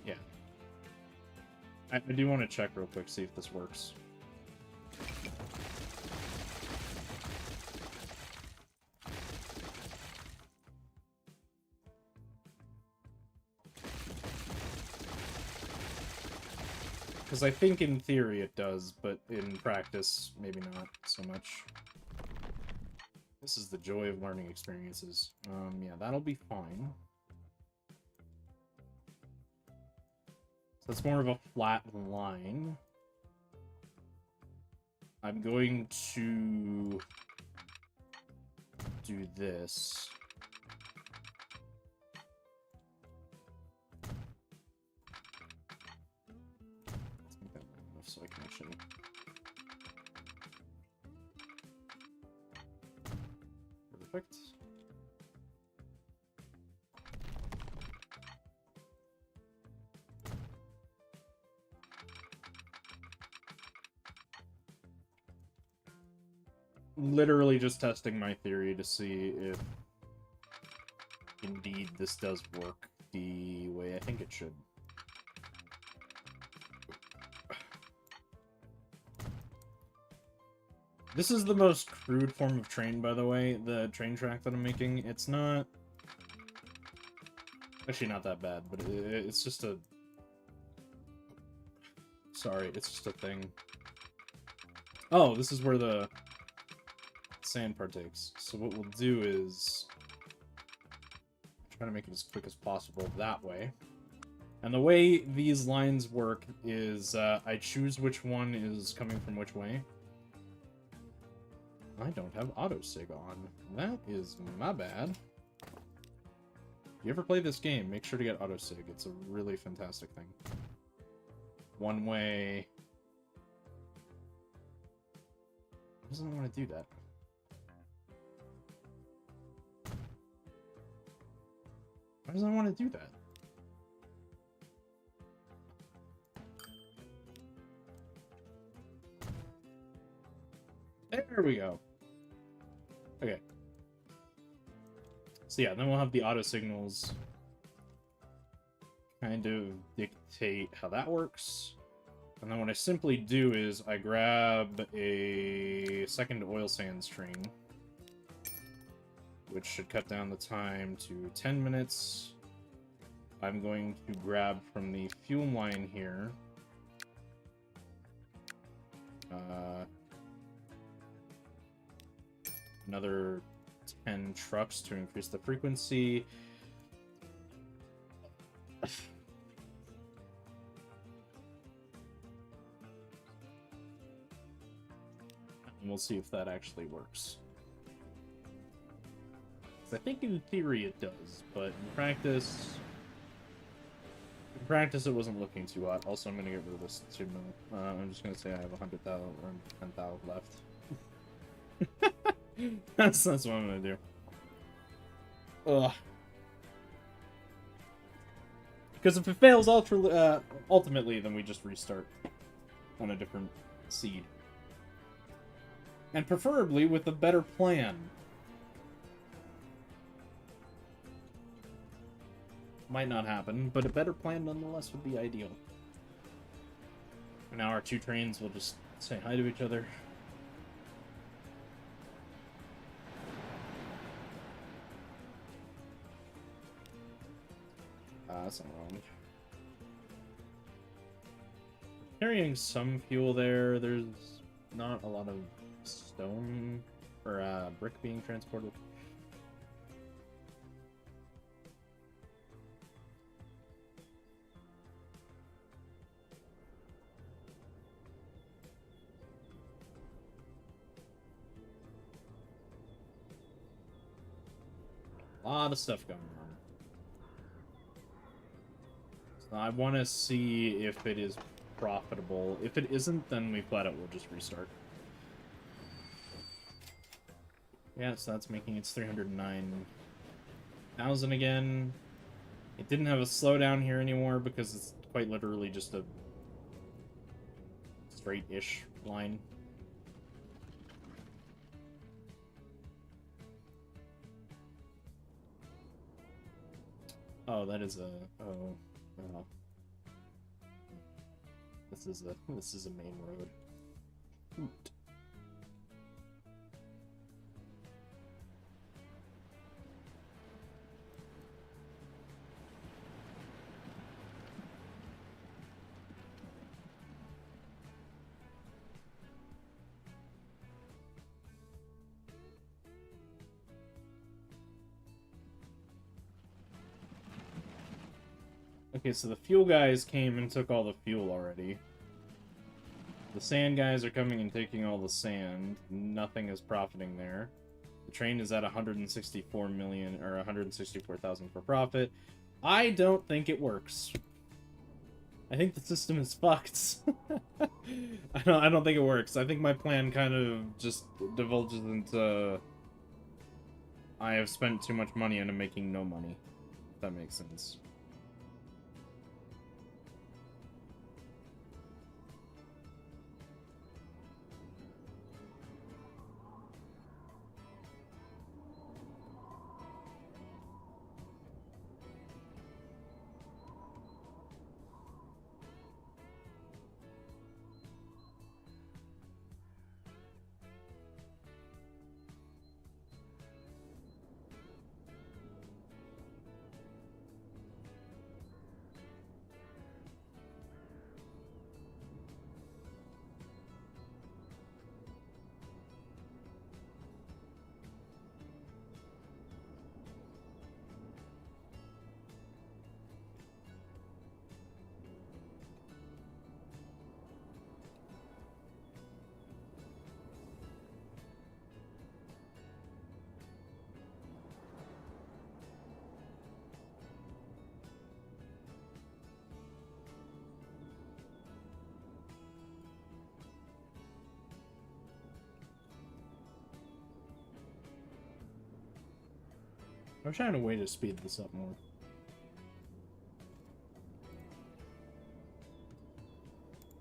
Yeah. I do want to check real quick, see if this works. Because I think in theory it does, but in practice, maybe not so much. This is the joy of learning experiences. Yeah, that'll be fine. So it's more of a flat line. I'm going to do this. Let's make that long enough so I can actually... Perfect. Literally just testing my theory to see if indeed this does work the way I think it should. This is the most crude form of train, by the way, the train track that I'm making. It's not... Actually, not that bad, but it's just a... Sorry, it's just a thing. Oh, this is where the sand partakes. So what we'll do is... try to make it as quick as possible that way. And the way these lines work is I choose which one is coming from which way. I don't have autosig on. That is my bad. If you ever play this game, make sure to get autosig. It's a really fantastic thing. One way... Why doesn't it want to do that? Why doesn't it want to do that? There we go. Okay. So yeah, then we'll have the auto signals kind of dictate how that works. And then what I simply do is I grab a second oil sands train, which should cut down the time to 10 minutes. I'm going to grab from the fuel line here. Another 10 trucks to increase the frequency. And we'll see if that actually works. I think in theory it does, but in practice it wasn't looking too hot. Also, I'm going to get rid of this 2 mil. I'm just going to say I have 100,000 or 10,000 left. that's what I'm going to do. Ugh. Because if it fails ultimately, then we just restart on a different seed. And preferably with a better plan. Might not happen, but a better plan nonetheless would be ideal. And now our 2 trains will just say hi to each other. that's not wrong. Carrying some fuel there. There's not a lot of stone or brick being transported. A lot of stuff going on. So I want to see if it is profitable. If it isn't, then we flat out will just restart. Yeah, so that's making it 309,000 again. It didn't have a slowdown here anymore because it's quite literally just a straight-ish line. Oh, that is a... Oh. Oh. This is a main road. Hoot. Okay, so the fuel guys came and took all the fuel already. The sand guys are coming and taking all the sand. Nothing is profiting there. The train is at 164 million, or 164,000 for profit. I don't think it works. I think the system is fucked. I don't think it works. I think my plan kind of just divulges into I have spent too much money and I'm making no money. If that makes sense. I'm trying a way to speed this up more.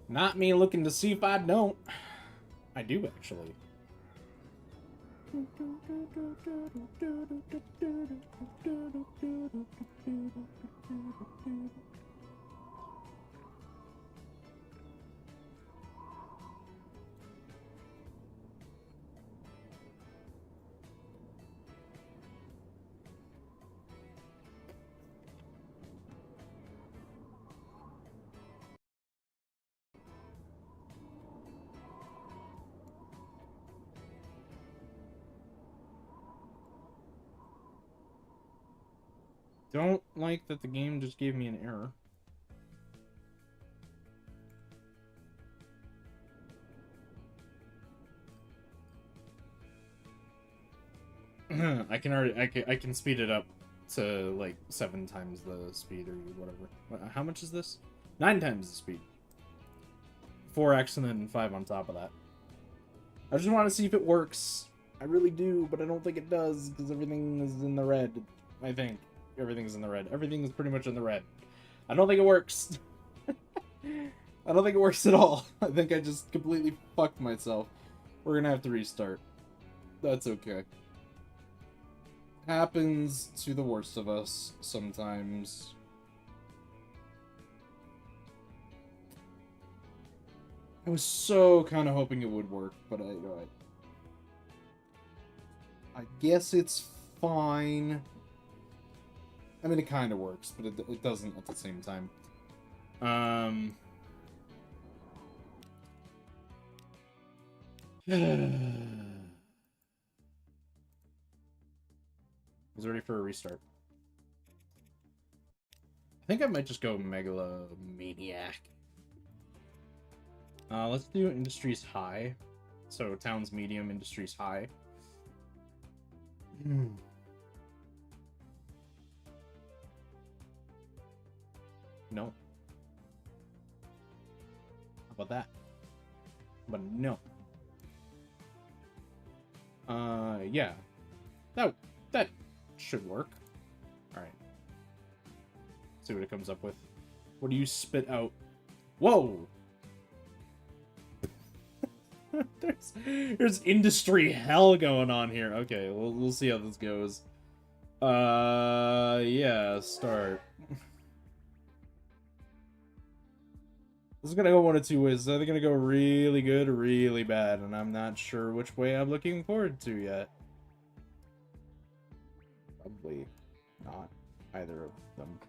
Not me looking to see if I don't. I do, actually. Don't like that the game just gave me an error. I can speed it up to like 7 times the speed or whatever. How much is this? 9 times the speed. 4x and then 5 on top of that. I just want to see if it works. I really do, but I don't think it does because everything is in the red. I think everything's in the red. Everything is pretty much in the red. I don't think it works. I don't think it works at all. I think I just completely fucked myself. We're gonna have to restart. That's okay. Happens to the worst of us sometimes. I was so kind of hoping it would work, but I guess it's fine. I mean, it kind of works, but it doesn't at the same time. He's ready for a restart. I think I might just go Megalomaniac. Let's do Industries High. So, Towns Medium, Industries High. No. How about that? But no. Yeah. That should work. Alright. See what it comes up with. What do you spit out? Whoa! there's industry hell going on here. Okay, we'll see how this goes. Yeah, start. This is gonna go one of two ways. It's either gonna go really good or really bad, and I'm not sure which way I'm looking forward to yet. Probably not either of them.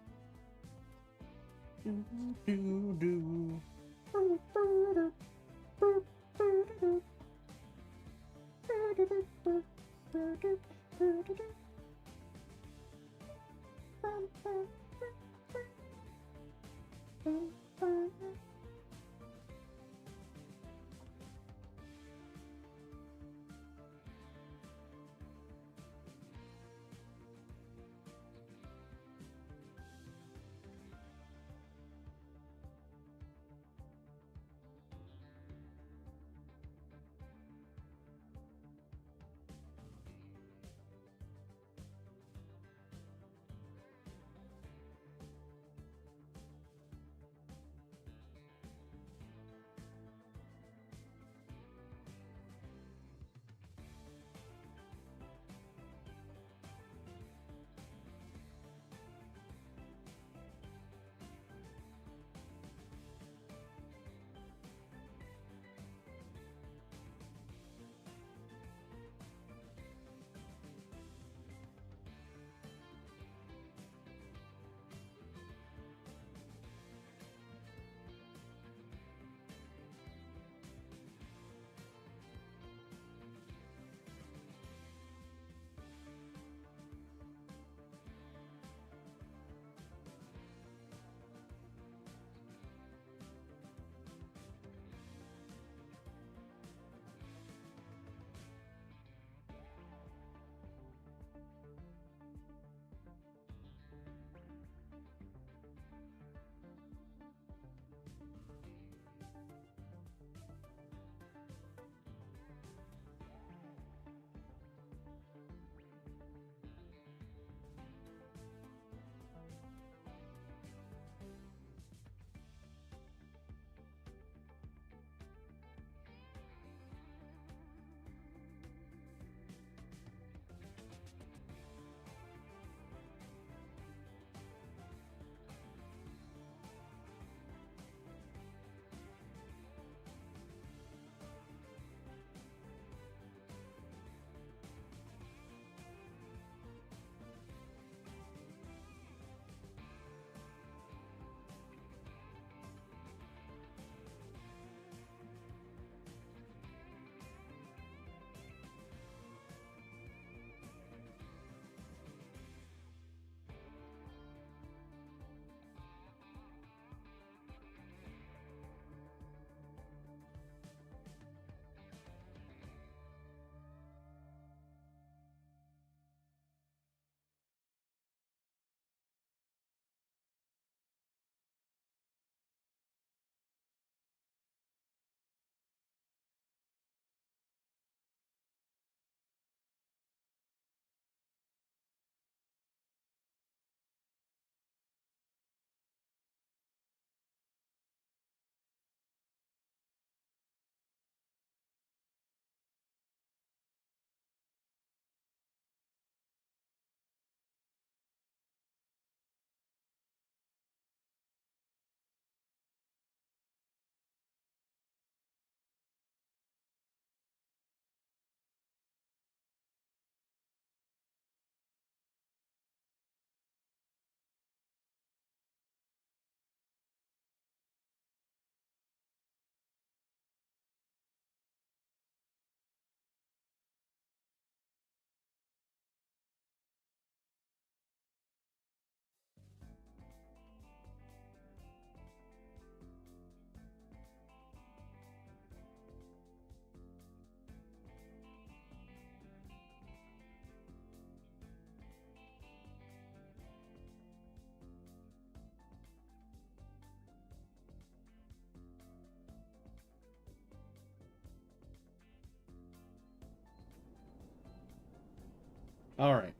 Alright.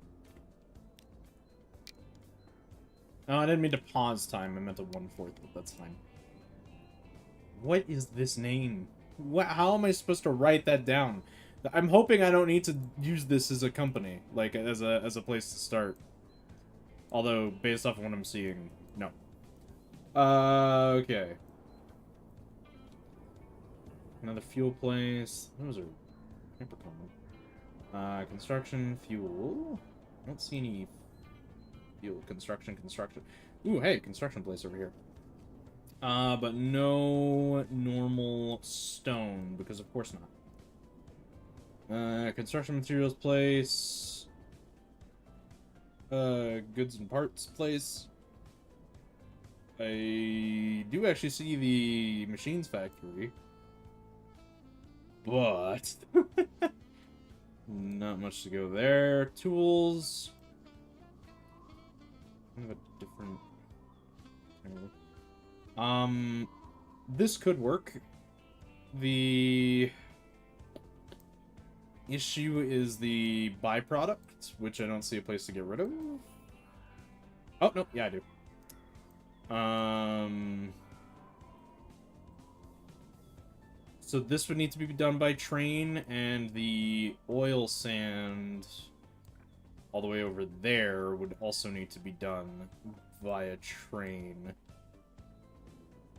No, I didn't mean to pause time. I meant to 1/4, but that's fine. What is this name? How am I supposed to write that down? I'm hoping I don't need to use this as a company, like as a place to start. Although, based off of what I'm seeing, no. Okay. Another fuel place. Those are hyper common. Construction, fuel. I don't see any fuel. Construction. Ooh, hey, construction place over here. But no normal stone, because of course not. Construction materials place. Goods and parts place. I do actually see the machines factory. But not much to go there. Tools. Kind of a different. This could work. The issue is the byproduct, which I don't see a place to get rid of. Oh no, yeah I do. So this would need to be done by train, and the oil sand all the way over there would also need to be done via train.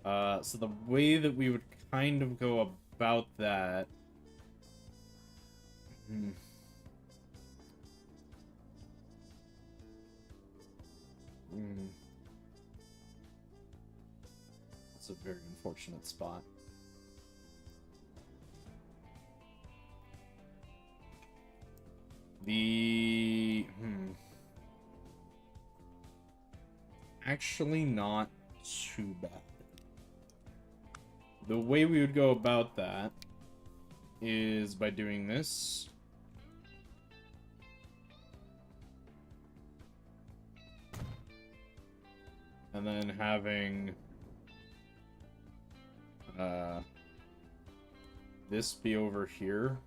So the way that we would kind of go about that... It's a very unfortunate spot. Actually not too bad. The way we would go about that is by doing this. And then having this be over here.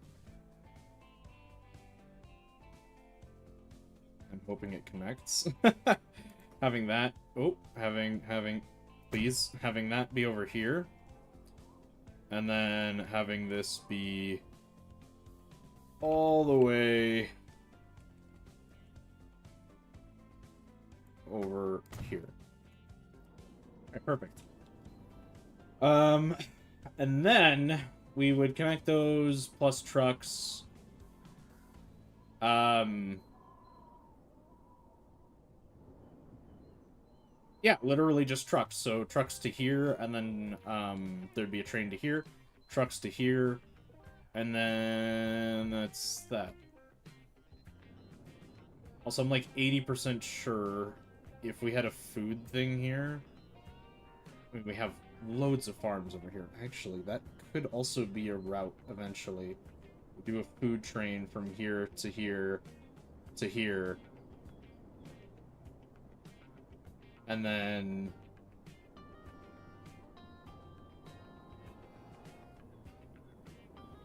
I'm hoping it connects. Having that, please, having that be over here. And then having this be all the way over here. Alright, perfect. And then we would connect those plus trucks. Yeah, literally just trucks. So trucks to here, and then there'd be a train to here, trucks to here, and then that's that. Also, I'm like 80% sure if we had a food thing here, I mean, we have loads of farms over here. Actually, that could also be a route eventually. We do a food train from here to here to here. And then...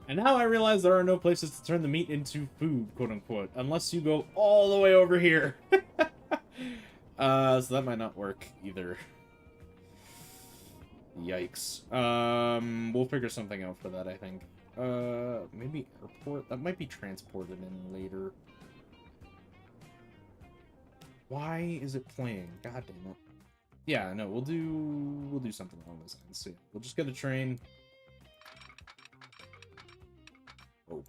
And now I realize there are no places to turn the meat into food, quote-unquote, unless you go all the way over here. So that might not work either. Yikes. We'll figure something out for that, I think. Maybe airport? That might be transported in later. Why is it playing? God damn it. Yeah, no, we'll do something along those lines. So yeah, we'll just get a train. Oh.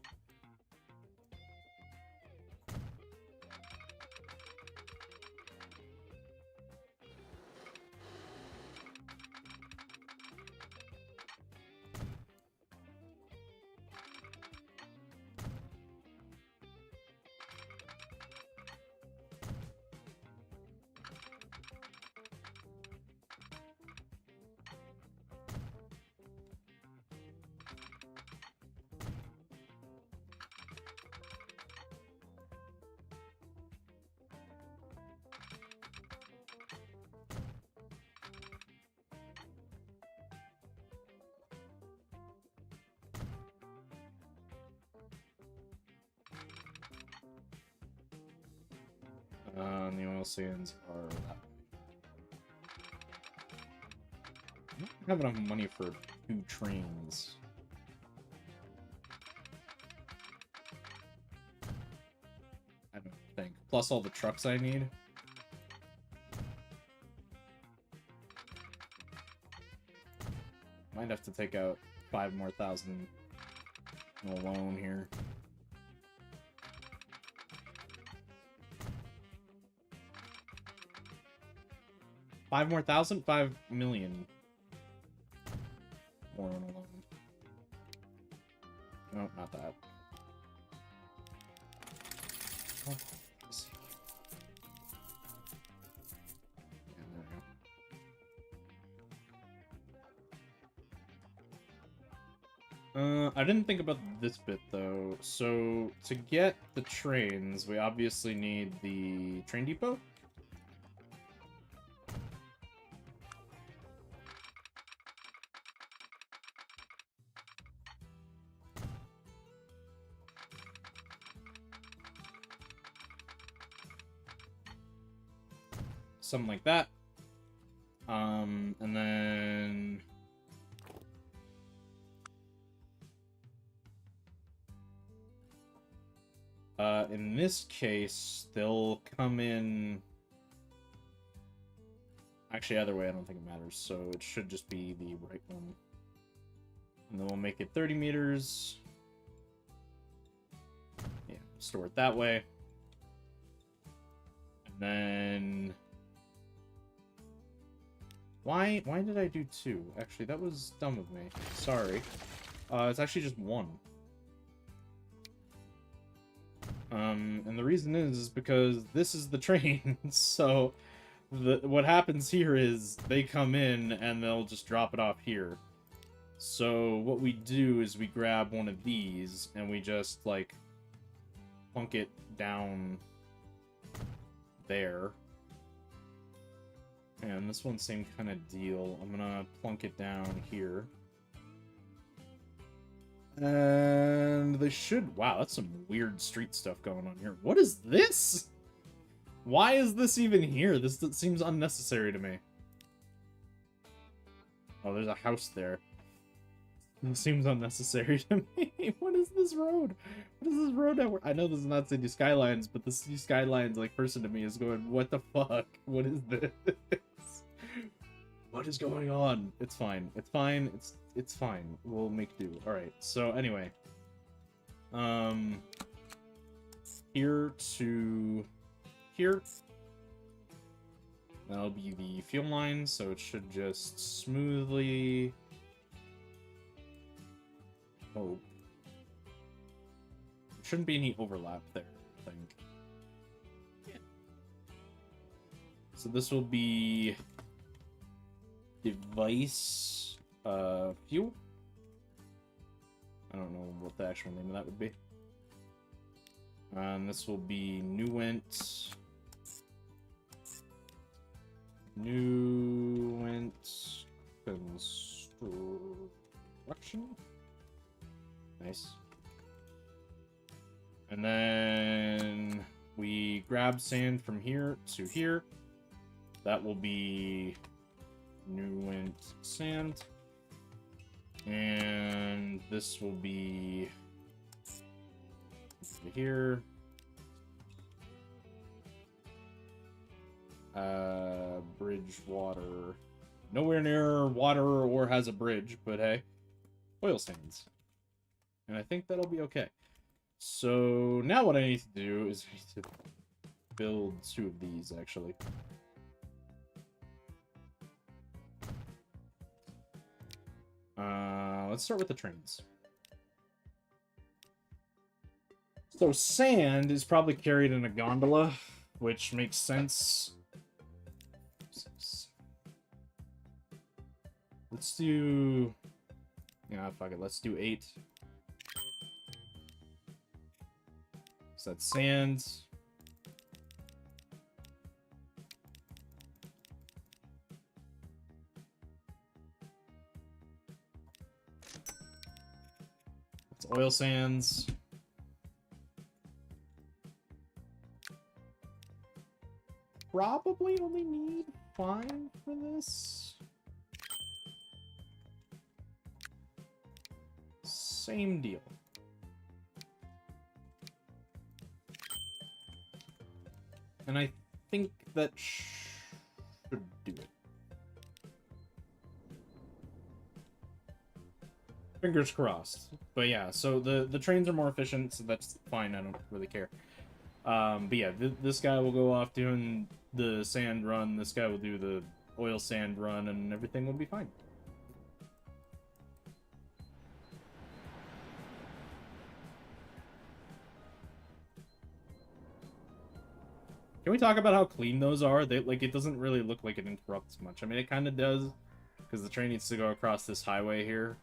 And the oil sands are that way. I don't have enough money for 2 trains. I don't think. Plus all the trucks I need. Might have to take out 5 more thousand in a loan here. $5 more thousand? 5 million. More on a loan. No, not that. Oh, let's see. Yeah, there we go. I didn't think about this bit though. So to get the trains, we obviously need the train depot. Something like that. And then in this case, they'll come in. Actually, either way, I don't think it matters. So it should just be the right one. And then we'll make it 30 meters. Yeah, store it that way. And then why did I do 2? Actually, that was dumb of me. Sorry. It's actually just 1. And the reason is because this is the train. So what happens here is they come in and they'll just drop it off here. So what we do is we grab one of these and we just like plunk it down there. And this one, same kind of deal. I'm gonna plunk it down here. And they should... Wow, that's some weird street stuff going on here. What is this? Why is this even here? This seems unnecessary to me. Oh, there's a house there. It seems unnecessary to me. What is this road? What is this road network? I know this is not City Skylines, but the City Skylines like person to me is going, what the fuck? What is this? What is going on? It's fine. It's fine. It's fine. We'll make do. Alright, so anyway. Here to here. That'll be the fuel line, so it should just smoothly hope. There shouldn't be any overlap there, I think. Yeah. So this will be device fuel. I don't know what the actual name of that would be. And this will be Nuent construction. Nice. And then we grab sand from here to here. That will be Nuent sand. And this will be here. Bridge water. Nowhere near water or has a bridge, but hey. Oil sands. And I think that'll be okay. So now what I need to do is I need to build 2 of these, actually. Let's start with the trains. So sand is probably carried in a gondola, which makes sense. Let's do... Yeah, fuck it. Let's do 8. So that's sand. It's oil sands. probably only need 5 for this. Same deal. And I think that should do it. Fingers crossed. But yeah, so the trains are more efficient, so that's fine. I don't really care. But yeah, this guy will go off doing the sand run. This guy will do the oil sand run, and everything will be fine. Can we talk about how clean those are? They like, it doesn't really look like it interrupts much. I mean, it kind of does, because the train needs to go across this highway here.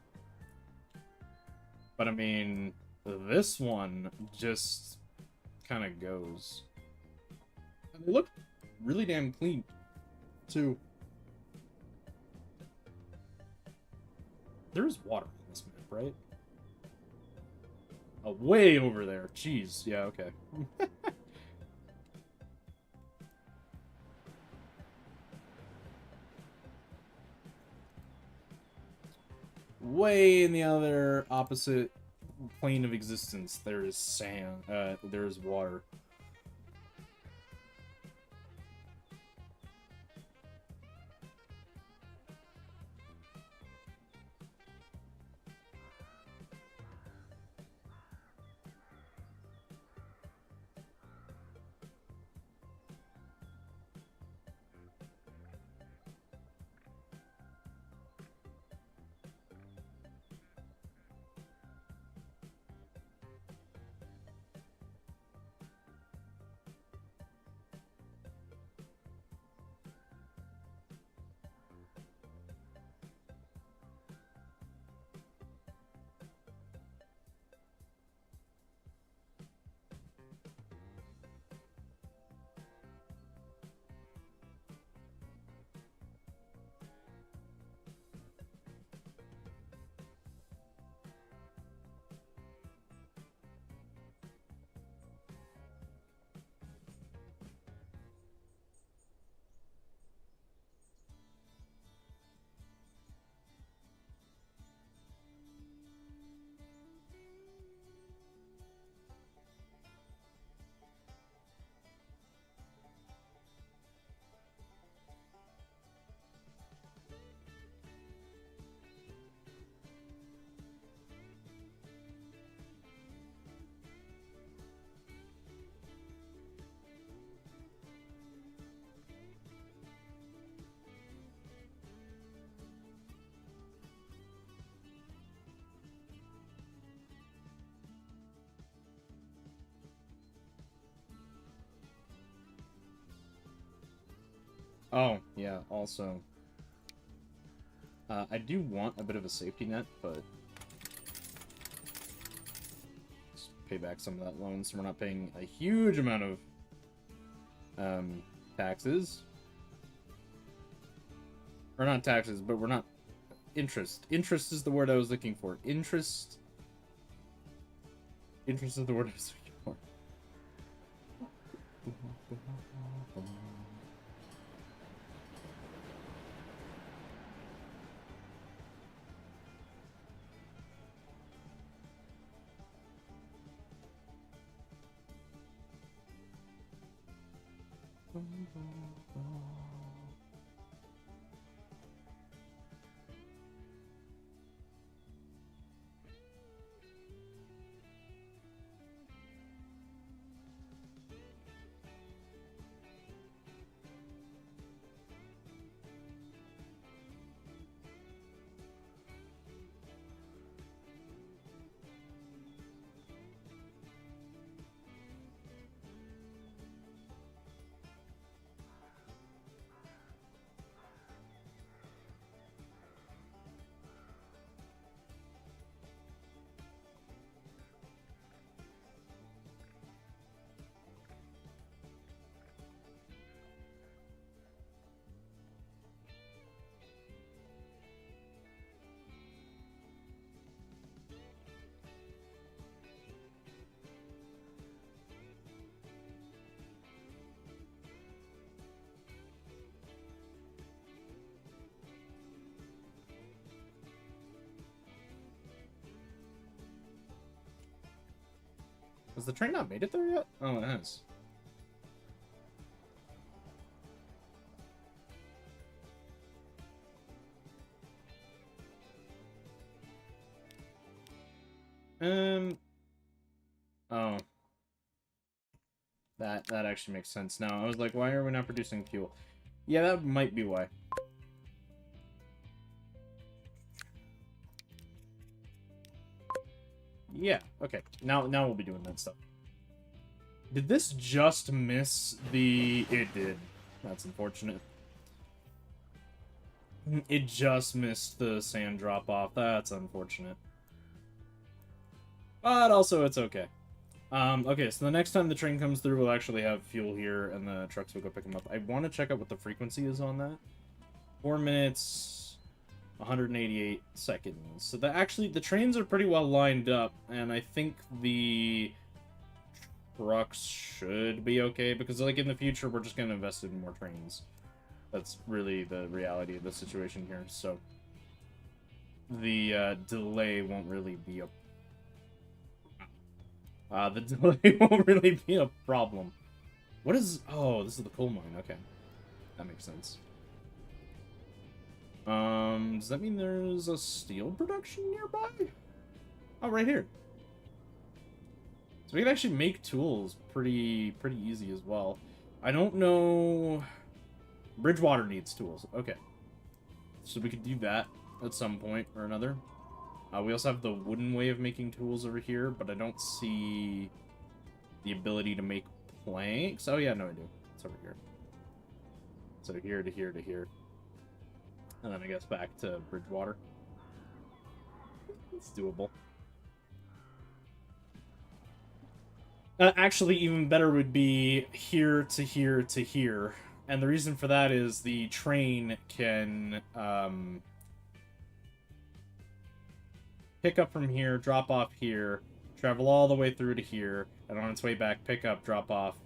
But I mean, this one just kind of goes. And they look really damn clean, too. There is water on this map, right? Oh, way over there. Jeez. Yeah, okay. Way in the other opposite plane of existence, there is sand. There is water. Oh, yeah, also. I do want a bit of a safety net, but let's pay back some of that loan so we're not paying a huge amount of taxes. Or not taxes, but we're not... Interest. Interest is the word I was looking for. Interest... Interest is the word I was looking for. Has the train not made it there yet? Oh, it has. Oh. That actually makes sense now. I was like, why are we not producing fuel? Yeah, that might be why. Yeah, okay. Now we'll be doing that stuff. Did this just miss the... It did. That's unfortunate. It just missed the sand drop-off. That's unfortunate. But also, it's okay. Okay, so the next time the train comes through, we'll actually have fuel here, and the trucks will go pick them up. I want to check out what the frequency is on that. 4 minutes, 188 seconds. So that actually, the trains are pretty well lined up, and I think the trucks should be okay, because, like, in the future, we're just going to invest in more trains. That's really the reality of the situation here, so the delay won't really be a the delay won't really be a problem. What is... Oh, this is the coal mine. Okay. That makes sense. Does that mean there's a steel production nearby? Oh, right here. So we can actually make tools pretty easy as well. I don't know... Bridgewater needs tools. Okay. So we could do that at some point or another. We also have the wooden way of making tools over here, but I don't see the ability to make planks. Oh, yeah, no, I do. It's over here. So here to here to here. And then I guess back to Bridgewater. It's doable. Actually, even better would be here to here to here. And the reason for that is the train can... pick up from here, drop off here, travel all the way through to here, and on its way back, pick up, drop off,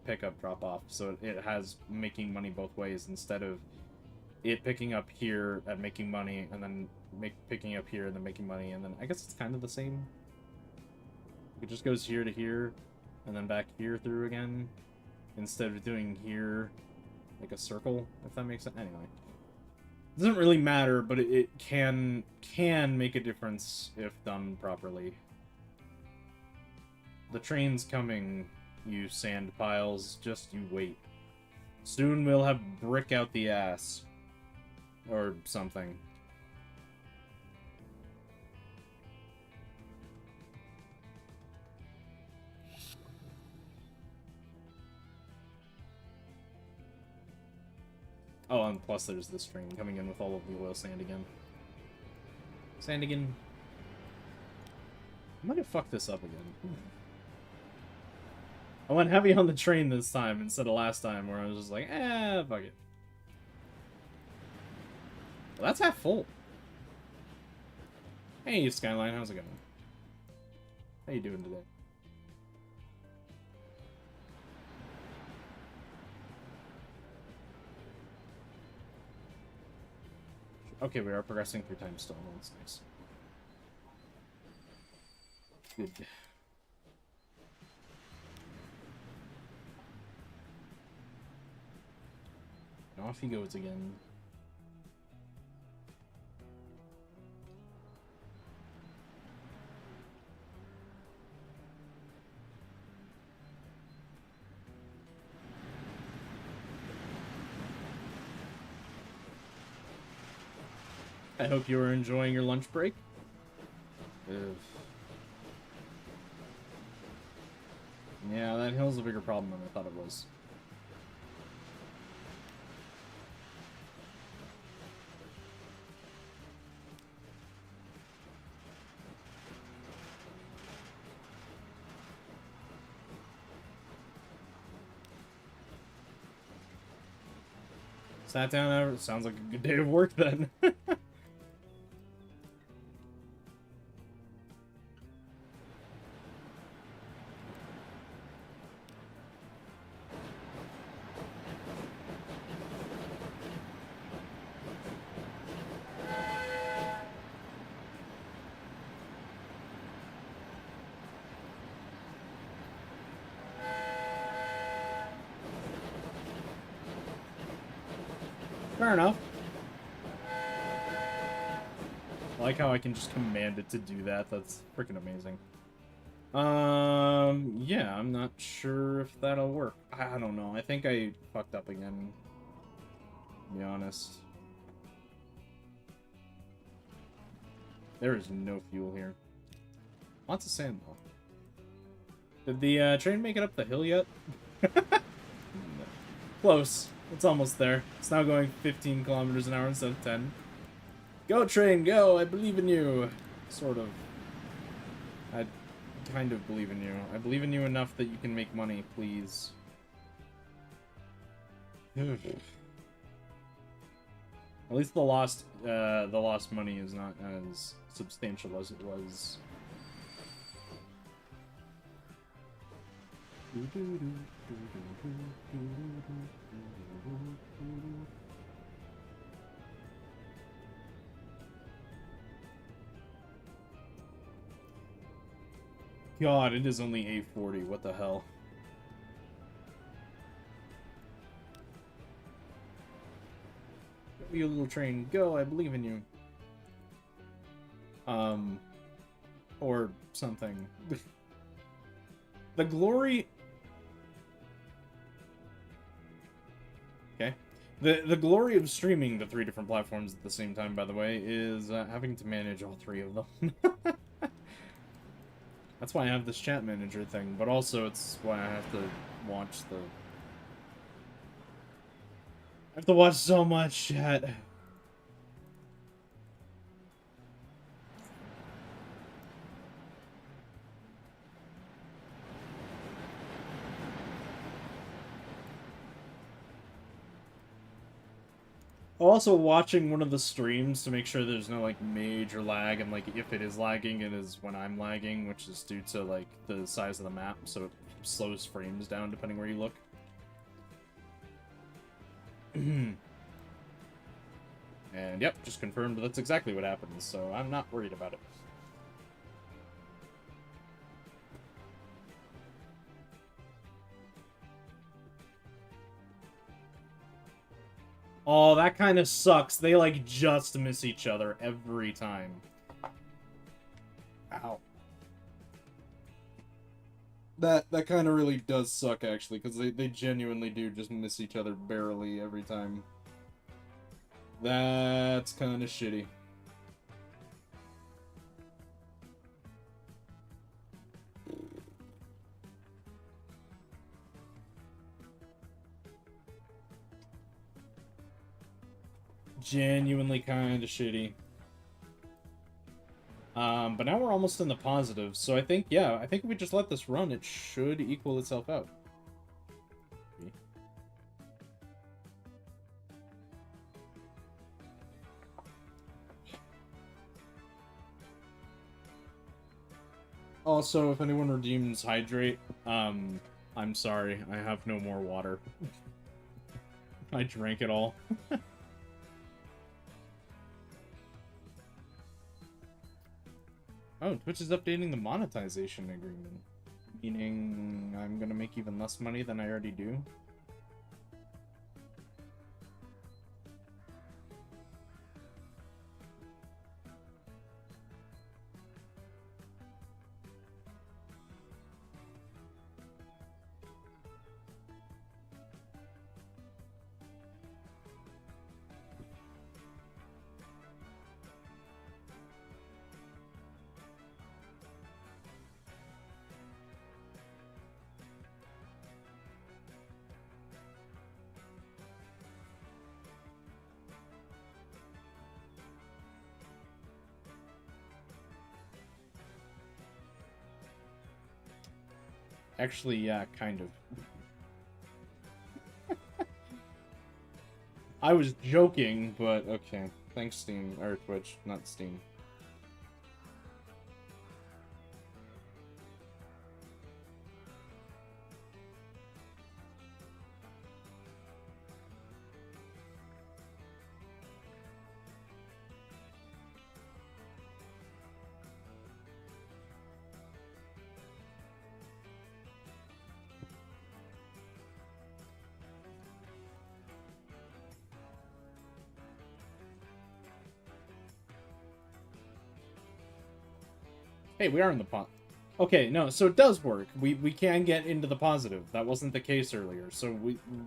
pick up, drop off. So it has making money both ways instead of it picking up here and making money, and then picking up here and then making money, and then I guess it's kind of the same. It just goes here to here, and then back here through again, instead of doing here like a circle, if that makes sense. Anyway. Doesn't really matter, but it can make a difference if done properly. The train's coming, you sand piles. Just you wait. Soon we'll have brick out the ass. Or something. Oh, and plus there's this train coming in with all of the oil sand again. Sand again. I might have fucked this up again. I went heavy on the train this time instead of last time where I was just like, fuck it. Well, that's half full. Hey, Skyline, how's it going? How you doing today? Okay, we are progressing through time still. That's nice. Good. And off he goes again. I hope you were enjoying your lunch break. Yeah, that hill's a bigger problem than I thought it was. Sat down, sounds like a good day of work then. Fair enough. I like how I can just command it to do that. That's freaking amazing. Yeah, I'm not sure if that'll work. I don't know. I think I fucked up again, to be honest. There is no fuel here. Lots of sand, though. Did the train make it up the hill yet? Close. It's almost there. It's now going 15 kilometers an hour instead of 10. Go, train, go! I believe in you! Sort of. I kind of believe in you. I believe in you enough that you can make money, please. At least the lost money is not as substantial as it was. God, it is only 8:40. What the hell? Go, you little train, go! I believe in you. Or something. The glory. Okay. The glory of streaming to 3 different platforms at the same time, by the way, is having to manage all 3 of them. That's why I have this chat manager thing, but also it's why I have to watch the... I have to watch so much chat. Also watching one of the streams to make sure there's no, like, major lag, and, like, if it is lagging, it is when I'm lagging, which is due to, like, the size of the map, so it slows frames down depending where you look. And, yep, just confirmed that's exactly what happens, so I'm not worried about it. Oh, that kind of sucks. They, like, just miss each other every time. Ow. That kind of really does suck, actually, because they genuinely do just miss each other barely every time. That's kind of shitty. Genuinely kind of shitty. But now we're almost in the positive, so I think, yeah, I think if we just let this run, it should equal itself out. Also, if anyone redeems Hydrate, I'm sorry, I have no more water. I drank it all. Oh, Twitch is updating the monetization agreement. Meaning I'm gonna make even less money than I already do. Actually, yeah, kind of. I was joking, but okay. Thanks, Steam. Or Twitch, not Steam. Hey, we are in the okay, no, so it does work. We can get into the positive. That wasn't the case earlier, so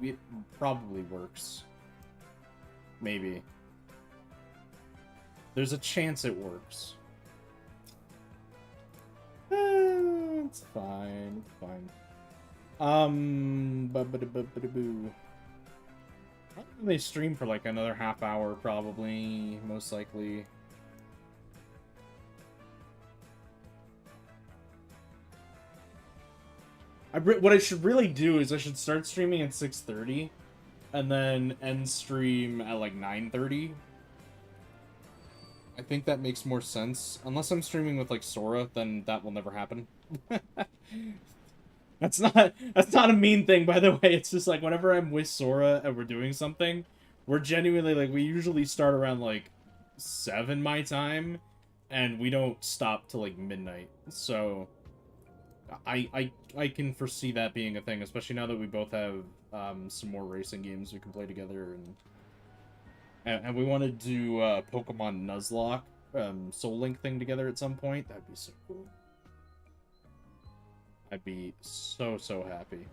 it probably works. Maybe. There's a chance it works. It's fine. It's fine. Boo. They stream for like another half hour, probably, most likely. What I should really do is I should start streaming at 6:30, and then end stream at like 9:30. I think that makes more sense. Unless I'm streaming with like Sora, then that will never happen. That's not a mean thing, by the way. It's just like whenever I'm with Sora and we're doing something, we're genuinely like we usually start around like 7 my time, and we don't stop till like midnight. So I can foresee that being a thing, especially now that we both have some more racing games we can play together, and we want to do Pokemon Nuzlocke Soul Link thing together at some point. That'd be so cool. I'd be so happy.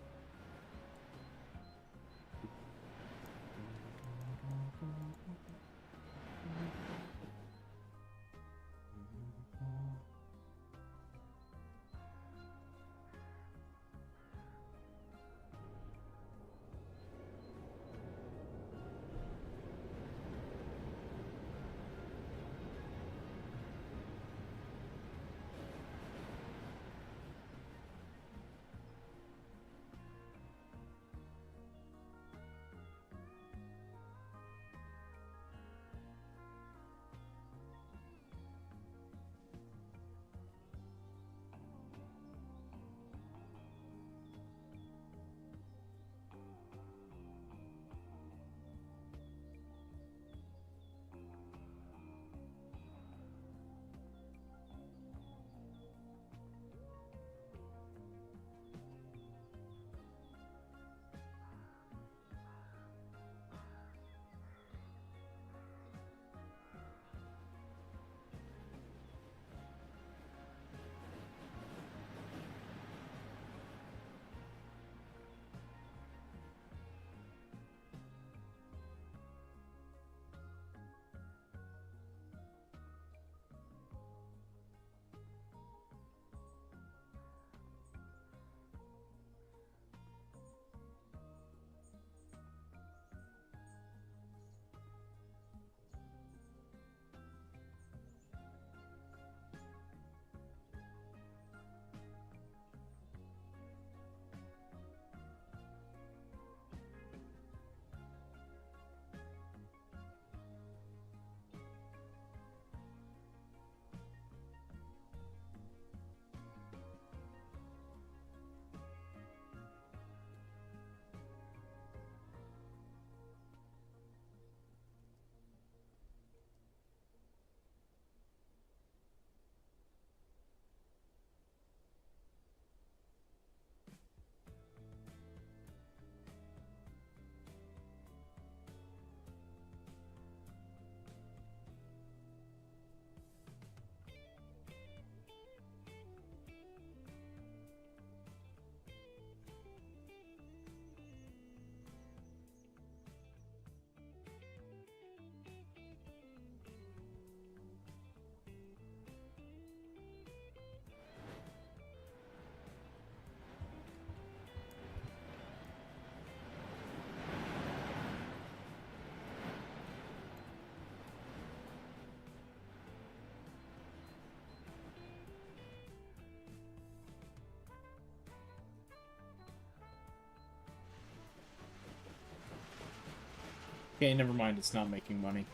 Okay, never mind. It's not making money.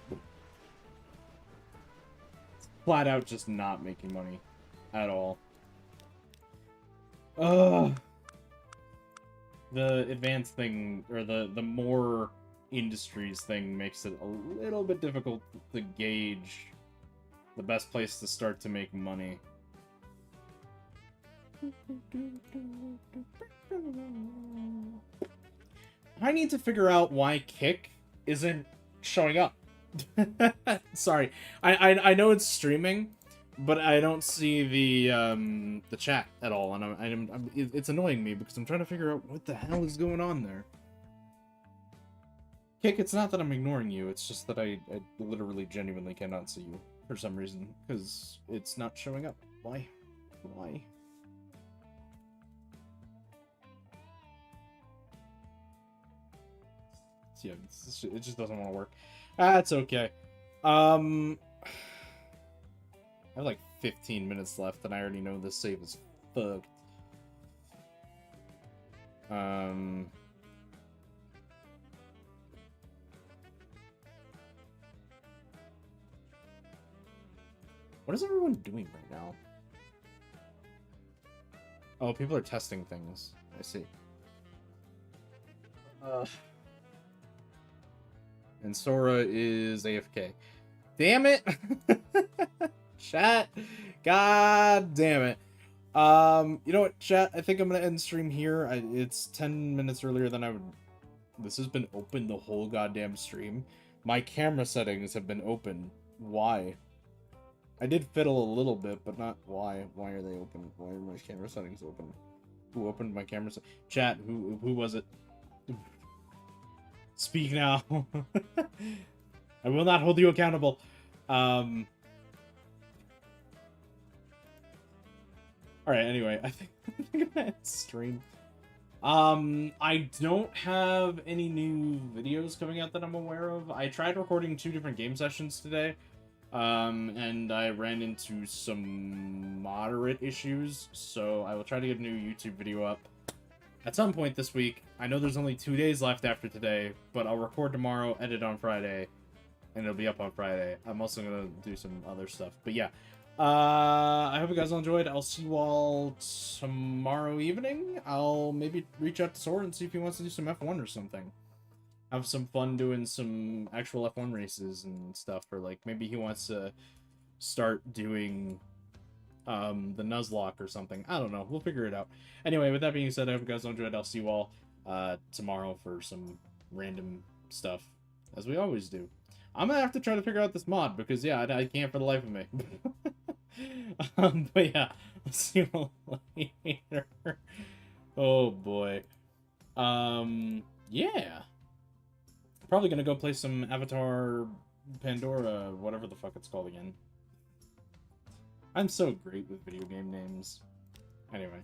It's flat out just not making money at all. Ugh. The advanced thing, or the more industries thing, makes it a little bit difficult to gauge the best place to start to make money. I need to figure out why Kick isn't showing up. Sorry. I know it's streaming, but I don't see the chat at all, and it's annoying me because I'm trying to figure out what the hell is going on there. Kick, it's not that I'm ignoring you, it's just that I literally genuinely cannot see you for some reason, because it's not showing up. Why? Why? Yeah, it just doesn't want to work. That's okay. I have like 15 minutes left, and I already know this save is fucked. What is everyone doing right now? Oh, people are testing things. I see. And Sora is AFK. Damn it! Chat. God damn it. You know what, chat? I think I'm gonna end stream here. It's 10 minutes earlier than I would. This has been open the whole goddamn stream. My camera settings have been open. Why? I did fiddle a little bit, but not why. Why are they open? Why are my camera settings open? Who opened my camera? Chat. Who was it? Speak now. I will not hold you accountable. Alright, anyway, I think I'm gonna end stream. I don't have any new videos coming out that I'm aware of. I tried recording 2 different game sessions today, and I ran into some moderate issues, so I will try to get a new YouTube video up at some point this week. I know there's only 2 days left after today, but I'll record tomorrow, edit on Friday, and it'll be up on Friday. I'm also gonna do some other stuff, but yeah. I hope you guys all enjoyed. I'll see you all tomorrow evening. I'll maybe reach out to Sora and see if he wants to do some F1 or something. Have some fun doing some actual F1 races and stuff, or like maybe he wants to start doing the Nuzlocke or something. I don't know. We'll figure it out. Anyway, with that being said, I hope you guys enjoyed. I'll see you all tomorrow for some random stuff, as we always do. I'm gonna have to try to figure out this mod because yeah, I can't for the life of me. But yeah, I'll see you all later. Oh boy. Yeah. Probably gonna go play some Avatar Pandora, whatever the fuck it's called again. I'm so great with video game names. Anyway,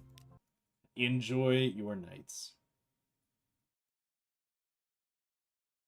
enjoy your nights.